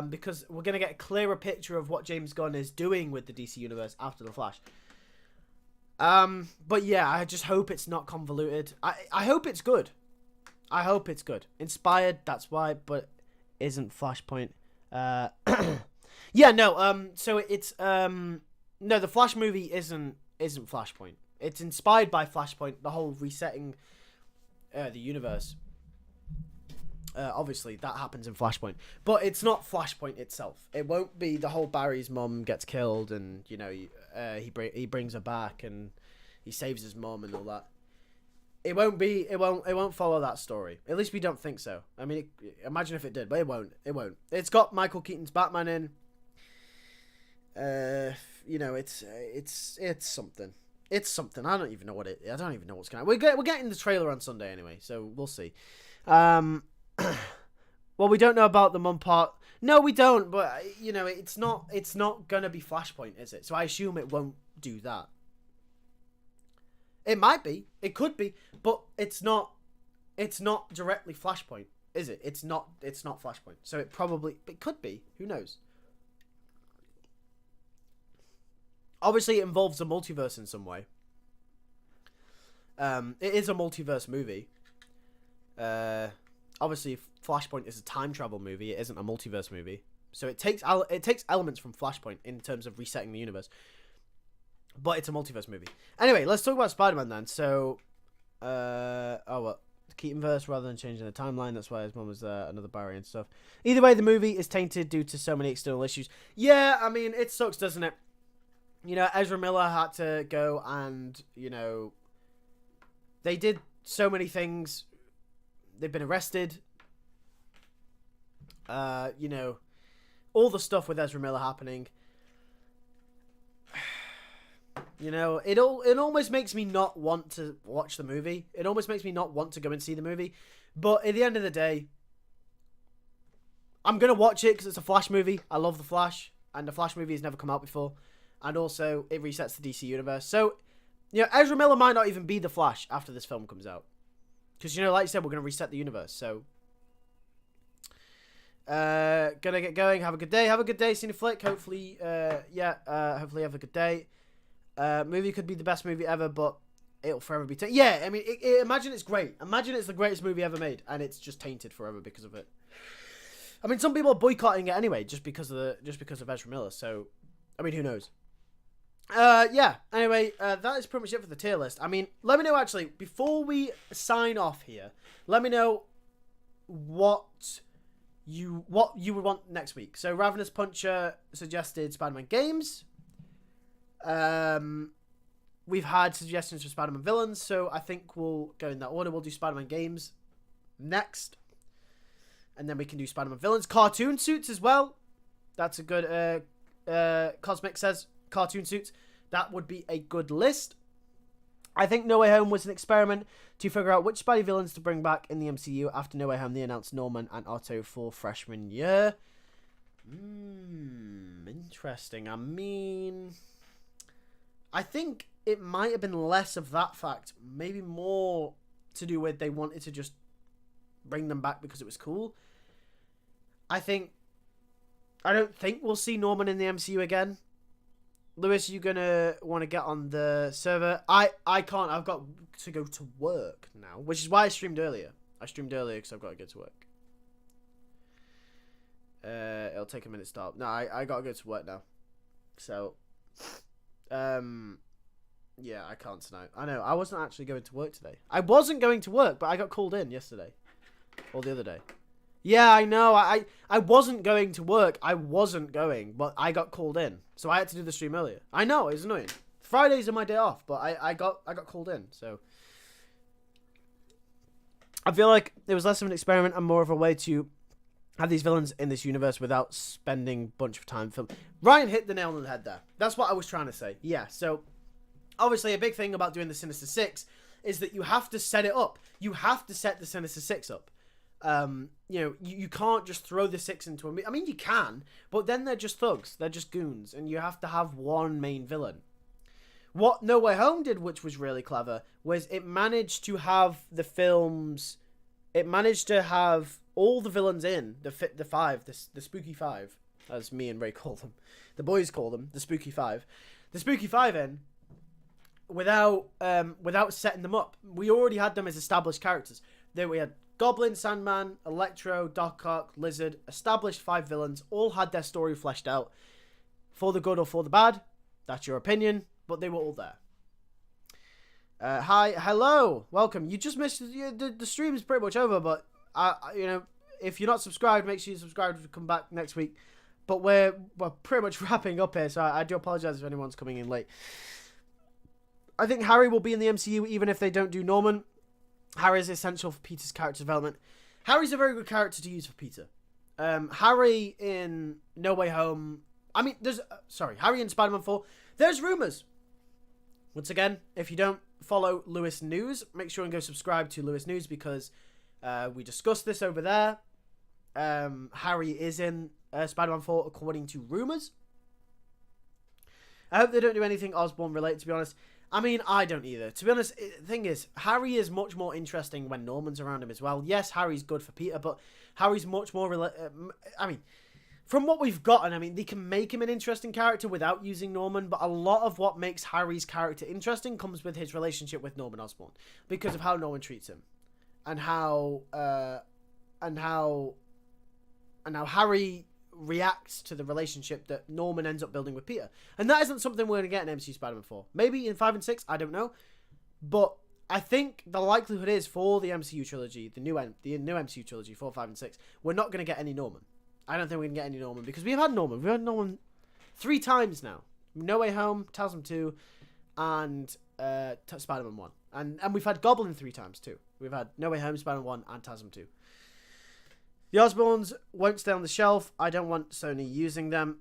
Speaker 1: Because we're going to get a clearer picture of what James Gunn is doing with the DC Universe after The Flash. But yeah, I just hope it's not convoluted. I hope it's good. I hope it's good. Inspired, that's why, but isn't Flashpoint. Yeah, no, so it's, no, the Flash movie isn't Flashpoint. It's inspired by Flashpoint, the whole resetting the universe. Obviously, that happens in Flashpoint. But it's not Flashpoint itself. It won't be the whole Barry's mum gets killed and, you know, he brings her back and he saves his mum and all that. It won't follow that story. At least we don't think so. I mean, imagine if it did, but it won't. It's got Michael Keaton's Batman in. You know, it's something. It's something. I don't even know what's going on. We're getting the trailer on Sunday anyway, so we'll see. Well, we don't know about the mum part. No, we don't. But you know, it's not gonna be Flashpoint, is it? So I assume it won't do that. It might be. It could be, but it's not directly Flashpoint, is it? It's not Flashpoint. So it could be. Who knows? Obviously, it involves a multiverse in some way. It is a multiverse movie. Obviously, Flashpoint is a time travel movie. It isn't a multiverse movie. So it takes elements from Flashpoint in terms of resetting the universe. But it's a multiverse movie. Anyway, let's talk about Spider-Man then. So, the Keatonverse rather than changing the timeline. That's why his mum was there, another Barry and stuff. Either way, the movie is tainted due to so many external issues. Yeah, I mean, it sucks, doesn't it? You know, Ezra Miller had to go and, you know, they did so many things. They've been arrested. You know, all the stuff with Ezra Miller happening. You know, it almost makes me not want to watch the movie. It almost makes me not want to go and see the movie. But at the end of the day, I'm going to watch it because it's a Flash movie. I love The Flash. And the Flash movie has never come out before. And also, it resets the DC universe. So, you know, Ezra Miller might not even be the Flash after this film comes out. Because, you know, like I said, we're going to reset the universe. So, Gonna get going. Have a good day. Have a good day, Cineflick. Hopefully, hopefully have a good day. Movie could be the best movie ever, but it'll forever be tainted. Yeah, I mean, imagine it's great. Imagine it's the greatest movie ever made, and it's just tainted forever because of it. I mean, some people are boycotting it anyway, just because of Ezra Miller. So, I mean, who knows? Yeah. Anyway, that is pretty much it for the tier list. I mean, let me know actually before we sign off here. Let me know what you would want next week. So, Ravenous Puncher suggested Spider-Man games. We've had suggestions for Spider-Man villains, so I think we'll go in that order. We'll do Spider-Man games next, and then we can do Spider-Man villains. Cartoon suits as well. That's a good. Cosmic says cartoon suits. That would be a good list. I think No Way Home was an experiment to figure out which Spidey villains to bring back in the MCU. After No Way Home, they announced Norman and Otto for freshman year. Interesting. I mean, I think it might have been less of that fact. Maybe more to do with they wanted to just bring them back because it was cool. I don't think we'll see Norman in the MCU again. Lewis, you gonna want to get on the server? I can't. I've got to go to work now, which is why I streamed earlier. I streamed earlier because I've got to go to work. It'll take a minute to start. No, I got to go to work now. So, yeah, I can't tonight. I know. I wasn't actually going to work today. I wasn't going to work, but I got called in yesterday. Or the other day. Yeah, I know. I wasn't going to work. I wasn't going, but I got called in. So I had to do the stream earlier. I know, it was annoying. Fridays are my day off, but I got called in, so I feel like it was less of an experiment and more of a way to have these villains in this universe without spending a bunch of time filming. Ryan hit the nail on the head there. That's what I was trying to say. Yeah, so obviously a big thing about doing the Sinister Six is that you have to set it up. You have to set the Sinister Six up. You can't just throw the six into a... I mean, you can, but then they're just thugs. They're just goons, and you have to have one main villain. What No Way Home did, which was really clever, was it managed to have the films... It managed to have all the villains in, the Spooky Five, as me and Ray call them. The boys call them the Spooky Five. The Spooky Five in, without setting them up. We already had them as established characters. Then we had Goblin, Sandman, Electro, Doc Ock, Lizard, established 5 villains, all had their story fleshed out. For the good or for the bad, that's your opinion, but they were all there. Hi, hello, welcome. You just missed, the stream is pretty much over, but, if you're not subscribed, make sure you subscribe to come back next week. But we're pretty much wrapping up here, so I do apologize if anyone's coming in late. I think Harry will be in the MCU even if they don't do Norman. Harry is essential for Peter's character development. Harry's a very good character to use for Peter. Harry in No Way Home... I mean, Harry in Spider-Man 4. There's rumours. Once again, if you don't follow Lewis News, make sure and go subscribe to Lewis News because we discussed this over there. Harry is in Spider-Man 4 according to rumours. I hope they don't do anything Osborn related, to be honest. I mean, I don't either. To be honest, the thing is, Harry is much more interesting when Norman's around him as well. Yes, Harry's good for Peter, but Harry's much more... from what we've gotten, I mean, they can make him an interesting character without using Norman, but a lot of what makes Harry's character interesting comes with his relationship with Norman Osborn, because of how Norman treats him, and how Harry reacts to the relationship that Norman ends up building with Peter. And that isn't something we're going to get in MCU Spider-Man 4. Maybe in 5 and 6, I don't know. But I think the likelihood is for the MCU trilogy, the new MCU trilogy, 4, 5, and 6, we're not going to get any Norman. I don't think we're going to get any Norman because we've had Norman. We've had Norman 3 times now. No Way Home, TASM 2, and Spider-Man 1. And we've had Goblin 3 times too. We've had No Way Home, Spider-Man 1, and TASM 2. The Osborns won't stay on the shelf. I don't want Sony using them.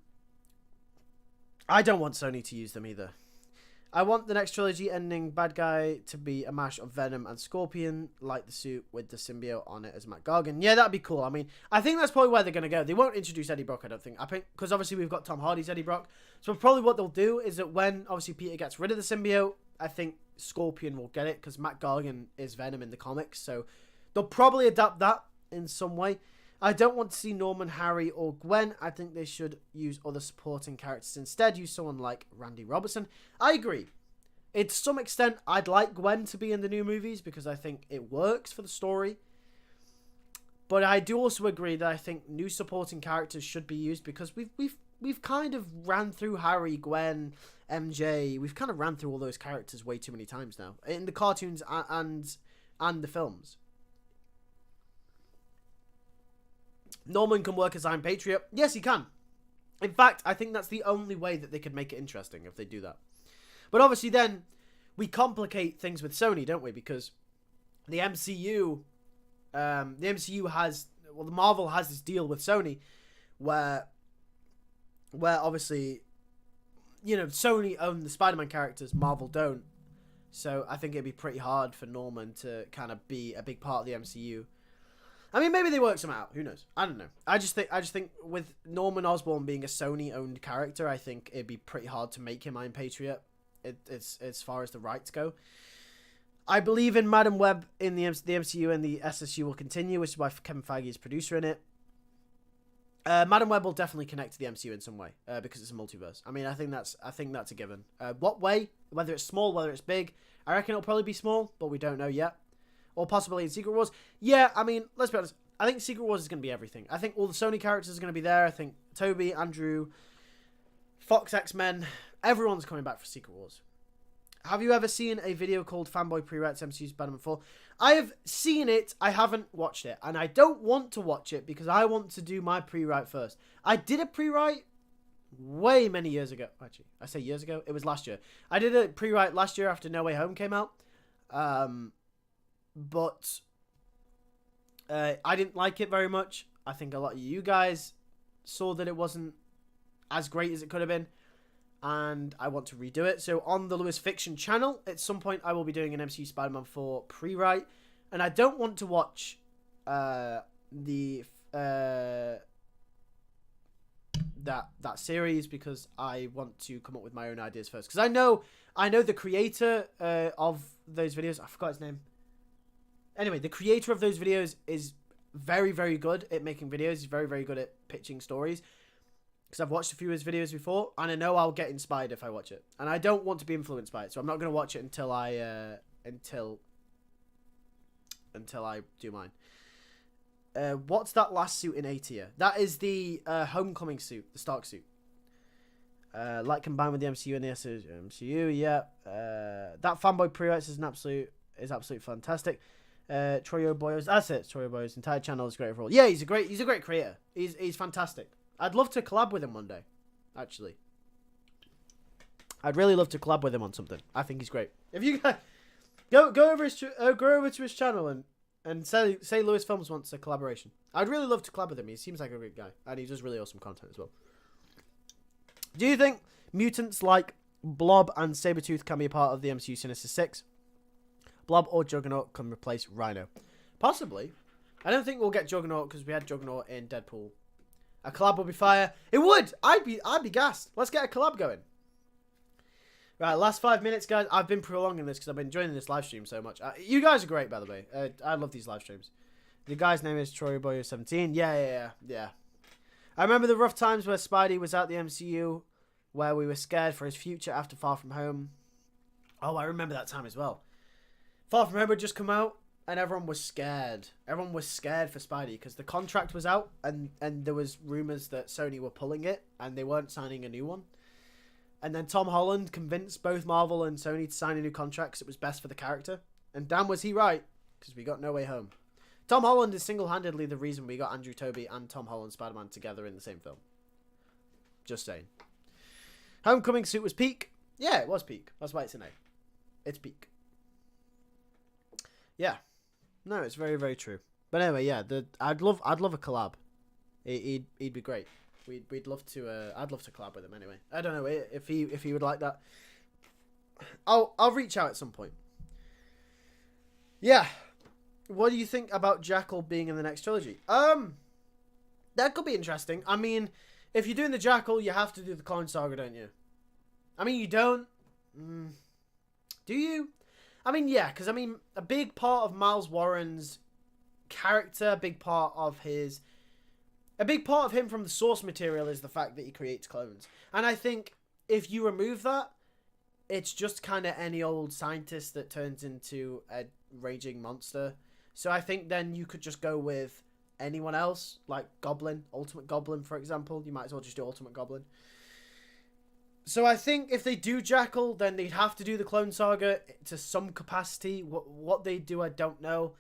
Speaker 1: I don't want Sony to use them either. I want the next trilogy ending bad guy to be a mash of Venom and Scorpion, like the suit with the symbiote on it as Matt Gargan. Yeah, that'd be cool. I mean, I think that's probably where they're going to go. They won't introduce Eddie Brock, I don't think. I think, because obviously we've got Tom Hardy's Eddie Brock. So probably what they'll do is that when, obviously, Peter gets rid of the symbiote, I think Scorpion will get it, because Matt Gargan is Venom in the comics. So they'll probably adapt that in some way. I don't want to see Norman, Harry, or Gwen. I think they should use other supporting characters instead. Use someone like Randy Robertson. I agree. To some extent, I'd like Gwen to be in the new movies because I think it works for the story. But I do also agree that I think new supporting characters should be used because we've kind of ran through Harry, Gwen, MJ. We've kind of ran through all those characters way too many times now in the cartoons and the films. Norman can work as I'm Patriot. Yes, he can. In fact, I think that's the only way that they could make it interesting if they do that. But obviously then we complicate things with Sony, don't we? Because the MCU has, well, the Marvel has this deal with Sony where obviously, you know, Sony own the Spider-Man characters, Marvel don't. So I think it'd be pretty hard for Norman to kind of be a big part of the MCU. I mean, maybe they work some out. Who knows? I don't know. I just think with Norman Osborn being a Sony-owned character, I think it'd be pretty hard to make him Iron Patriot. It's as far as the rights go. I believe in Madam Web in the MCU, and the SSU will continue, which is why Kevin Feige is producer in it. Madam Web will definitely connect to the MCU in some way because it's a multiverse. I mean, I think that's a given. What way? Whether it's small, whether it's big, I reckon it'll probably be small, but we don't know yet. Or possibly in Secret Wars. Yeah, I mean, let's be honest. I think Secret Wars is going to be everything. I think all the Sony characters are going to be there. I think Toby, Andrew, Fox X-Men, everyone's coming back for Secret Wars. Have you ever seen a video called Fanboy Pre-Writes MCU Spider-Man 4? I have seen it. I haven't watched it. And I don't want to watch it because I want to do my pre-write first. I did a pre-write way many years ago. Actually, I say years ago. It was last year. I did a pre-write last year after No Way Home came out. But I didn't like it very much. I think a lot of you guys saw that it wasn't as great as it could have been. And I want to redo it. So on the Lewis Fiction channel, at some point I will be doing an MCU Spider-Man 4 pre-write. And I don't want to watch that series because I want to come up with my own ideas first. Because I know the creator of those videos. I forgot his name. Anyway, the creator of those videos is very, very good at making videos. He's very, very good at pitching stories. Because I've watched a few of his videos before, and I know I'll get inspired if I watch it. And I don't want to be influenced by it, so I'm not going to watch it until I do mine. What's that last suit in A tier? That is the Homecoming suit, the Stark suit. Like combined with the MCU and the MCU, yeah. That Fanboy Pre-Writes is absolutely fantastic. Troy Oboyo's, that's it. Troy Oboyo's entire channel is great overall. Yeah, he's a great creator. He's fantastic. I'd love to collab with him one day, actually. I'd really love to collab with him on something. I think he's great. If you guys go over to his channel and say LewisFilms wants a collaboration. I'd really love to collab with him. He seems like a great guy, and he does really awesome content as well. Do you think mutants like Blob and Sabretooth can be a part of the MCU Sinister Six? Blob or Juggernaut can replace Rhino. Possibly. I don't think we'll get Juggernaut because we had Juggernaut in Deadpool. A collab would be fire. It would. I'd be gassed. Let's get a collab going. Right, last 5 minutes, guys. I've been prolonging this because I've been enjoying this live stream so much. You guys are great, by the way. I love these live streams. The guy's name is Troy Boy 17. Yeah. I remember the rough times where Spidey was at the MCU, where we were scared for his future after Far From Home. Oh, I remember that time as well. Far From Home had just come out, and everyone was scared. Everyone was scared for Spidey because the contract was out, and there was rumors that Sony were pulling it, and they weren't signing a new one. And then Tom Holland convinced both Marvel and Sony to sign a new contract because it was best for the character. And damn was he right, because we got No Way Home. Tom Holland is single-handedly the reason we got Andrew Toby and Tom Holland Spider-Man together in the same film. Just saying. Homecoming suit was peak. Yeah, it was peak. That's why it's an A. It's peak. Yeah. No, it's very, very true. But anyway, yeah, I'd love a collab. He'd be great. We'd love to. I'd love to collab with him anyway. I don't know if he would like that. I'll reach out at some point. Yeah. What do you think about Jackal being in the next trilogy? That could be interesting. I mean, if you're doing the Jackal, you have to do the Clone Saga, don't you? I mean, you don't. Do you? I mean, yeah, because, I mean, a big part of Miles Warren's character, a big part of his A big part of him from the source material is the fact that he creates clones. And I think if you remove that, it's just kind of any old scientist that turns into a raging monster. So I think then you could just go with anyone else, like Goblin, Ultimate Goblin, for example. You might as well just do Ultimate Goblin. So I think if they do Jackal, then they'd have to do the Clone Saga to some capacity. What they do, I don't know.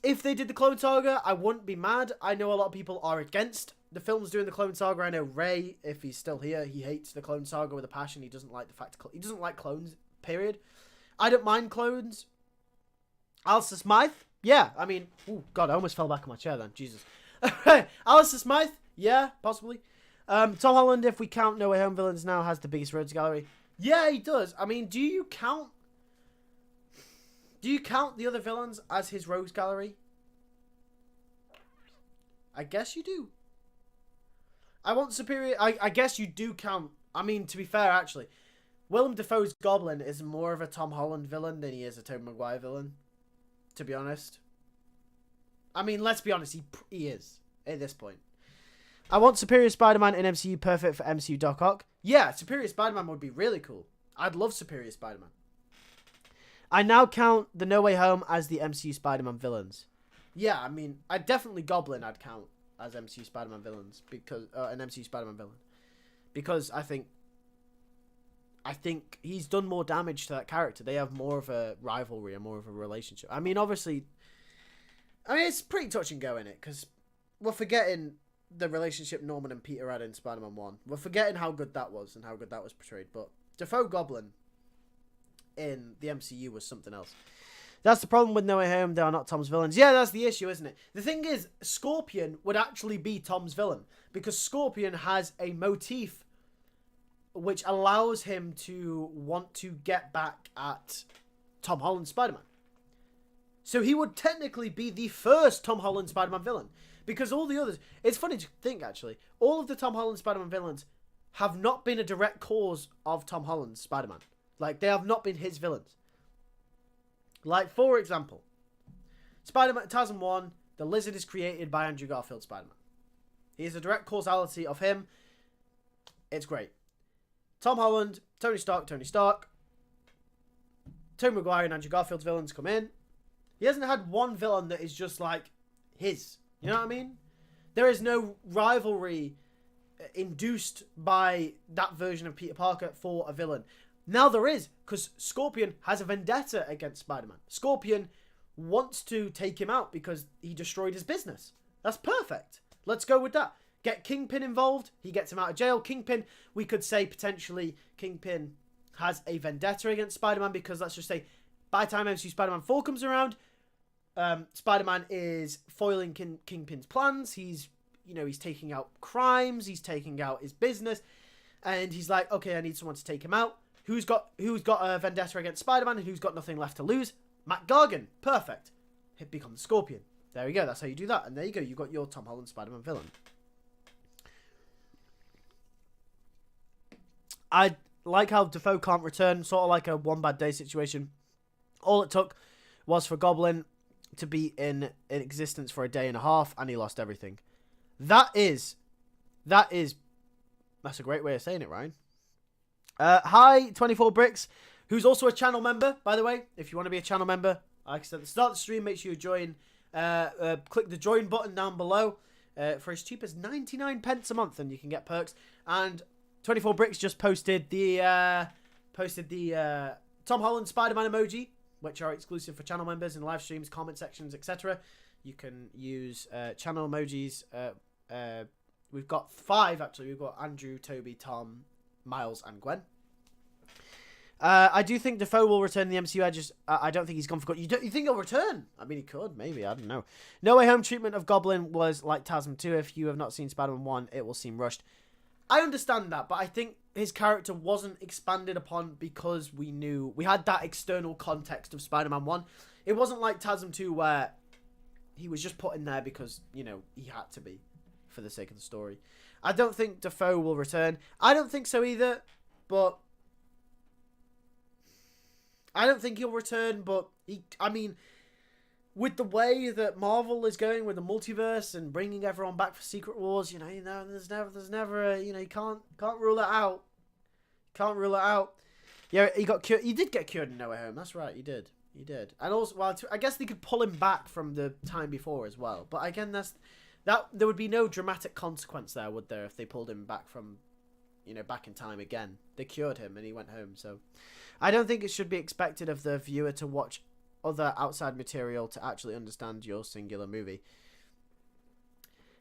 Speaker 1: If they did the Clone Saga, I wouldn't be mad. I know a lot of people are against the films doing the Clone Saga. I know Ray, if he's still here, he hates the Clone Saga with a passion. He doesn't like the fact he doesn't like clones, period. I don't mind clones. Alistair Smythe? Yeah, I mean... Oh, God, I almost fell back on my chair then. Jesus. Alistair Smythe? Yeah, possibly. Tom Holland, if we count No Way Home villains now, has the biggest rogues gallery. Yeah, he does. I mean, do you count the other villains as his rogues gallery? I guess you do. I want superior... I guess you do count... I mean, to be fair, actually, Willem Dafoe's Goblin is more of a Tom Holland villain than he is a Tobey Maguire villain. To be honest. I mean, let's be honest, he is at this point. I want Superior Spider-Man in MCU, perfect for MCU Doc Ock. Yeah, Superior Spider-Man would be really cool. I'd love Superior Spider-Man. I now count the No Way Home as the MCU Spider-Man villains. Yeah, I mean, definitely Goblin I'd count as MCU Spider-Man villains, because an MCU Spider-Man villain. Because I think he's done more damage to that character. They have more of a rivalry and more of a relationship. I mean, obviously, it's pretty touch and go in it, because we're forgetting the relationship Norman and Peter had in Spider-Man 1. We're forgetting how good that was and how good that was portrayed. But Dafoe Goblin in the MCU was something else. That's the problem with No Way Home. They are not Tom's villains. Yeah, that's the issue, isn't it? The thing is, Scorpion would actually be Tom's villain, because Scorpion has a motif which allows him to want to get back at Tom Holland's Spider-Man. So he would technically be the first Tom Holland Spider-Man villain. Because all the others... It's funny to think, actually. All of the Tom Holland Spider-Man villains have not been a direct cause of Tom Holland's Spider-Man. Like, they have not been his villains. Like, for example, Spider-Man TASM 1, the Lizard is created by Andrew Garfield's Spider-Man. He is a direct causality of him. It's great. Tom Holland, Tony Stark. Tobey Maguire and Andrew Garfield's villains come in. He hasn't had one villain that is just like his. You know what I mean? There is no rivalry induced by that version of Peter Parker for a villain. Now there is, because Scorpion has a vendetta against Spider-Man. Scorpion wants to take him out because he destroyed his business. That's perfect. Let's go with that. Get Kingpin involved. He gets him out of jail. Kingpin, we could say potentially Kingpin has a vendetta against Spider-Man, because let's just say by the time MCU Spider-Man 4 comes around, Spider-Man is foiling Kingpin's plans. He's taking out crimes. He's taking out his business. And he's like, okay, I need someone to take him out. Who's got a vendetta against Spider-Man and who's got nothing left to lose? Matt Gargan. Perfect. He becomes Scorpion. There we go. That's how you do that. And there you go. You got your Tom Holland Spider-Man villain. I like how Dafoe can't return, sort of like a one bad day situation. All it took was for Goblin to be in existence for a day and a half, and he lost everything. That's a great way of saying it, Ryan. Hi, 24 Bricks, who's also a channel member, by the way. If you want to be a channel member, like I said at the start of the stream, make sure you join. Click the join button down below for as cheap as 99 pence a month, and you can get perks. And 24 Bricks just posted the Tom Holland Spider-Man emoji, which are exclusive for channel members and live streams, comment sections, etc. You can use channel emojis. We've got 5, actually. We've got Andrew, Toby, Tom, Miles, and Gwen. I do think Dafoe will return in the MCU. I don't think he's gone for good. You think he'll return? I mean, he could, maybe. I don't know. No Way Home treatment of Goblin was like TASM 2. If you have not seen Spider-Man 1, it will seem rushed. I understand that, but I think his character wasn't expanded upon because we had that external context of Spider-Man 1. It wasn't like TASM 2 where he was just put in there because, he had to be for the sake of the story. I don't think Dafoe will return. I don't think so either, but I don't think he'll return, but with the way that Marvel is going with the multiverse and bringing everyone back for Secret Wars, there's never a, you can't rule it out. Can't rule it out. Yeah, he got cured. He did get cured in No Way Home. That's right. He did. And also, well, I guess they could pull him back from the time before as well. But again, that there would be no dramatic consequence there, would there, if they pulled him back from, back in time again? They cured him and he went home. So, I don't think it should be expected of the viewer to watch other outside material to actually understand your singular movie.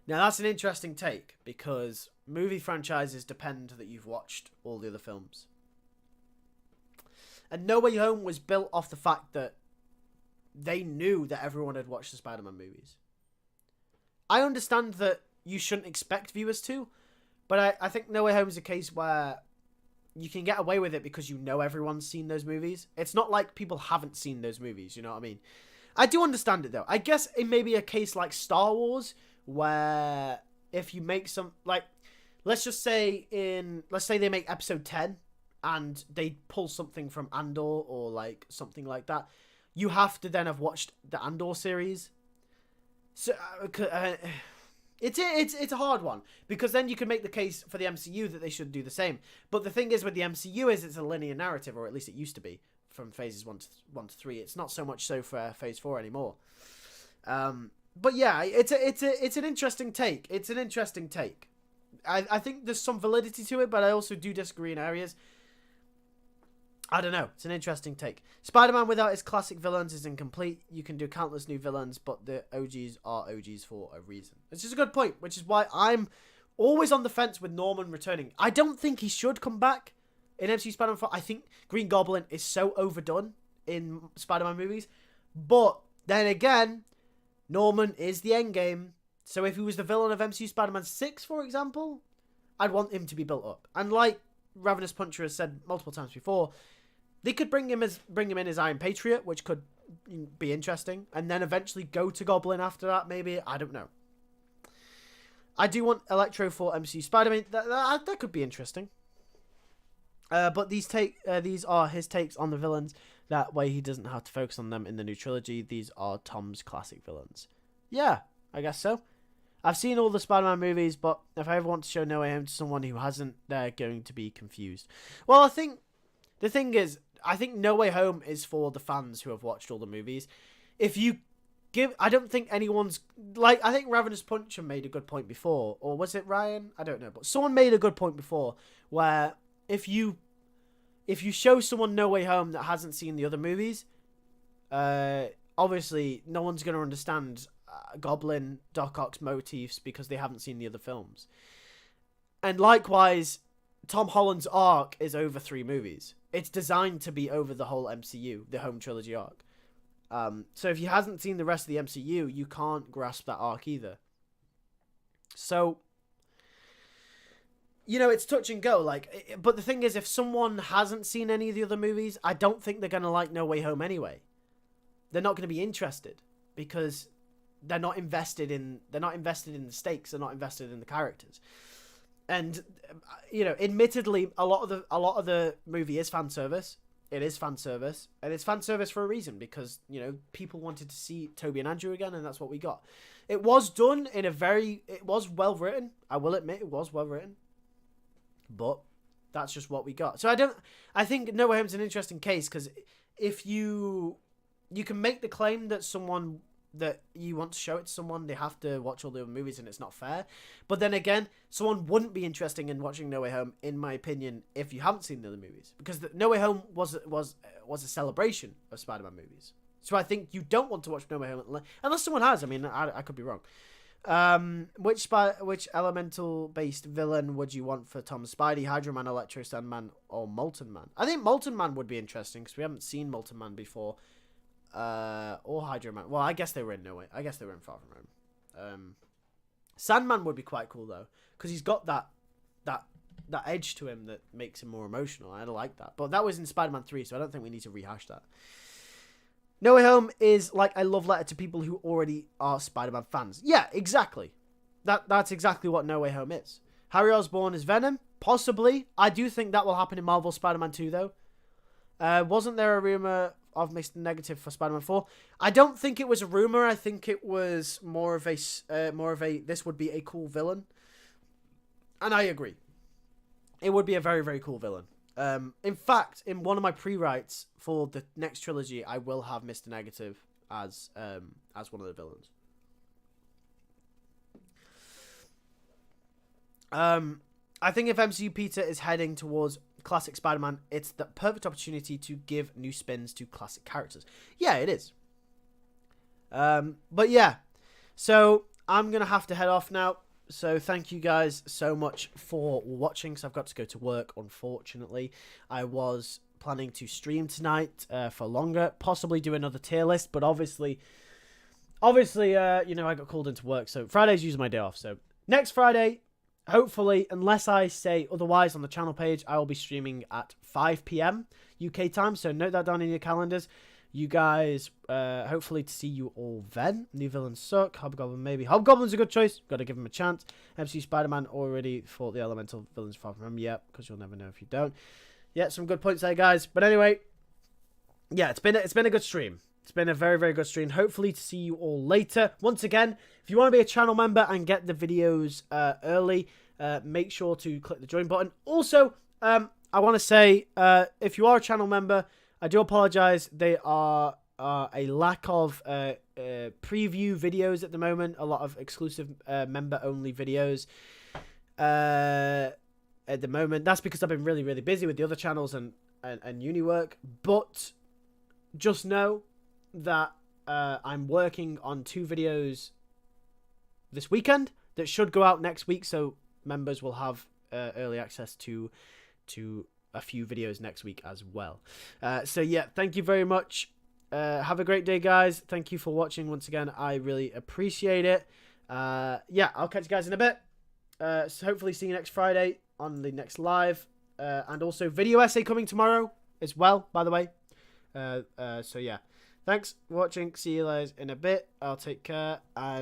Speaker 1: Now, that's an interesting take, because movie franchises depend that you've watched all the other films. And No Way Home was built off the fact that they knew that everyone had watched the Spider-Man movies. I understand that you shouldn't expect viewers to, but I think No Way Home is a case where you can get away with it because everyone's seen those movies. It's not like people haven't seen those movies, you know what I mean? I do understand it, though. I guess it may be a case like Star Wars, where if you make some, like, let's say they make episode 10 and they pull something from Andor or like something like that, you have to then have watched the Andor series. So it's a hard one, because then you can make the case for the MCU that they should do the same. But the thing is with the MCU is it's a linear narrative, or at least it used to be from phases 1 to 3. It's not so much so for phase 4 anymore. But yeah, it's an interesting take. It's an interesting take. I think there's some validity to it, but I also do disagree in areas. I don't know. It's an interesting take. Spider-Man without his classic villains is incomplete. You can do countless new villains, but the OGs are OGs for a reason. It's just a good point, which is why I'm always on the fence with Norman returning. I don't think he should come back in MCU Spider-Man 4. I think Green Goblin is so overdone in Spider-Man movies. But then again, Norman is the endgame. So if he was the villain of MCU Spider-Man 6, for example, I'd want him to be built up. And like Ravenous Puncher has said multiple times before, they could bring him in as Iron Patriot, which could be interesting, and then eventually go to Goblin after that, maybe. I don't know. I do want Electro for MCU Spider-Man. That could be interesting. But these are his takes on the villains. That way he doesn't have to focus on them in the new trilogy. These are Tom's classic villains. Yeah, I guess so. I've seen all the Spider-Man movies, but if I ever want to show No Way Home to someone who hasn't, they're going to be confused. Well, I think the thing is, I think No Way Home is for the fans who have watched all the movies. I don't think anyone's, like, I think Ravenous Puncher made a good point before, or was it Ryan? I don't know, but someone made a good point before, where if you show someone No Way Home that hasn't seen the other movies, obviously no one's going to understand Goblin, Doc Ock's motifs because they haven't seen the other films. And likewise, Tom Holland's arc is over 3 movies. It's designed to be over the whole MCU, the home trilogy arc. So if you hasn't seen the rest of the MCU, you can't grasp that arc either. So, it's touch and go. But the thing is, if someone hasn't seen any of the other movies, I don't think they're going to like No Way Home anyway. They're not going to be interested because they're not invested in the stakes. They're not invested in the characters. And admittedly, a lot of the movie is fan service. It is fan service, and it's fan service for a reason, because people wanted to see Toby and Andrew again, and that's what we got. It was done in it was well written. I will admit it was well written, but that's just what we got. So I think No Way Home's an interesting case, because if you can make the claim that someone that you want to show it to someone, they have to watch all the other movies, and it's not fair. But then again, someone wouldn't be interested in watching No Way Home, in my opinion, if you haven't seen the other movies, because No Way Home was a celebration of Spider-Man movies. So I think you don't want to watch No Way Home unless someone has. I mean, I could be wrong. Which elemental based villain would you want for Tom Spidey? Hydro Man, Electro, Sandman, or Molten Man? I think Molten Man would be interesting, because we haven't seen Molten Man before. Or Hydro Man. Well, I guess they were in No Way. I guess they were in Far From Home. Sandman would be quite cool though, because he's got that edge to him that makes him more emotional. I like that. But that was in Spider-Man 3, so I don't think we need to rehash that. No Way Home is like a love letter to people who already are Spider-Man fans. Yeah, exactly. That's exactly what No Way Home is. Harry Osborn is Venom? Possibly. I do think that will happen in Marvel Spider-Man 2 though. Wasn't there a rumor of Mr. Negative for Spider-Man 4. I don't think it was a rumor. I think it was more of a this would be a cool villain. And I agree. It would be a very, very cool villain. In fact, in one of my pre-writes for the next trilogy, I will have Mr. Negative as one of the villains. I think if MCU Peter is heading towards classic Spider-Man, it's the perfect opportunity to give new spins to classic characters. Yeah, it is. But yeah, so I'm going to have to head off now. So thank you guys so much for watching. So I've got to go to work, unfortunately. I was planning to stream tonight for longer, possibly do another tier list, but obviously, you know, I got called into work. So Friday's usually my day off. So next Friday, hopefully, unless I say otherwise on the channel page, I will be streaming at 5 p.m. UK time. So note that down in your calendars. You guys, hopefully to see you all then. New villains suck. Hobgoblin maybe. Hobgoblin's a good choice. Got to give him a chance. MCU Spider-Man already fought the elemental villains far from him. Yeah, because you'll never know if you don't. Yeah, some good points there, guys. But anyway, yeah, it's been a good stream. It's been a very, very good stream. Hopefully to see you all later. Once again, if you want to be a channel member and get the videos early, make sure to click the join button. Also, I want to say, if you are a channel member, I do apologize. They are a lack of preview videos at the moment. A lot of exclusive member-only videos at the moment. That's because I've been really, really busy with the other channels and uni work. But just know that I'm working on 2 videos this weekend that should go out next week. So members will have early access to a few videos next week as well. So yeah, thank you very much. Have a great day, guys. Thank you for watching once again. I really appreciate it. Yeah, I'll catch you guys in a bit. So hopefully see you next Friday on the next live. And also video essay coming tomorrow as well, by the way. So yeah, thanks for watching. See you guys in a bit. I'll take care. And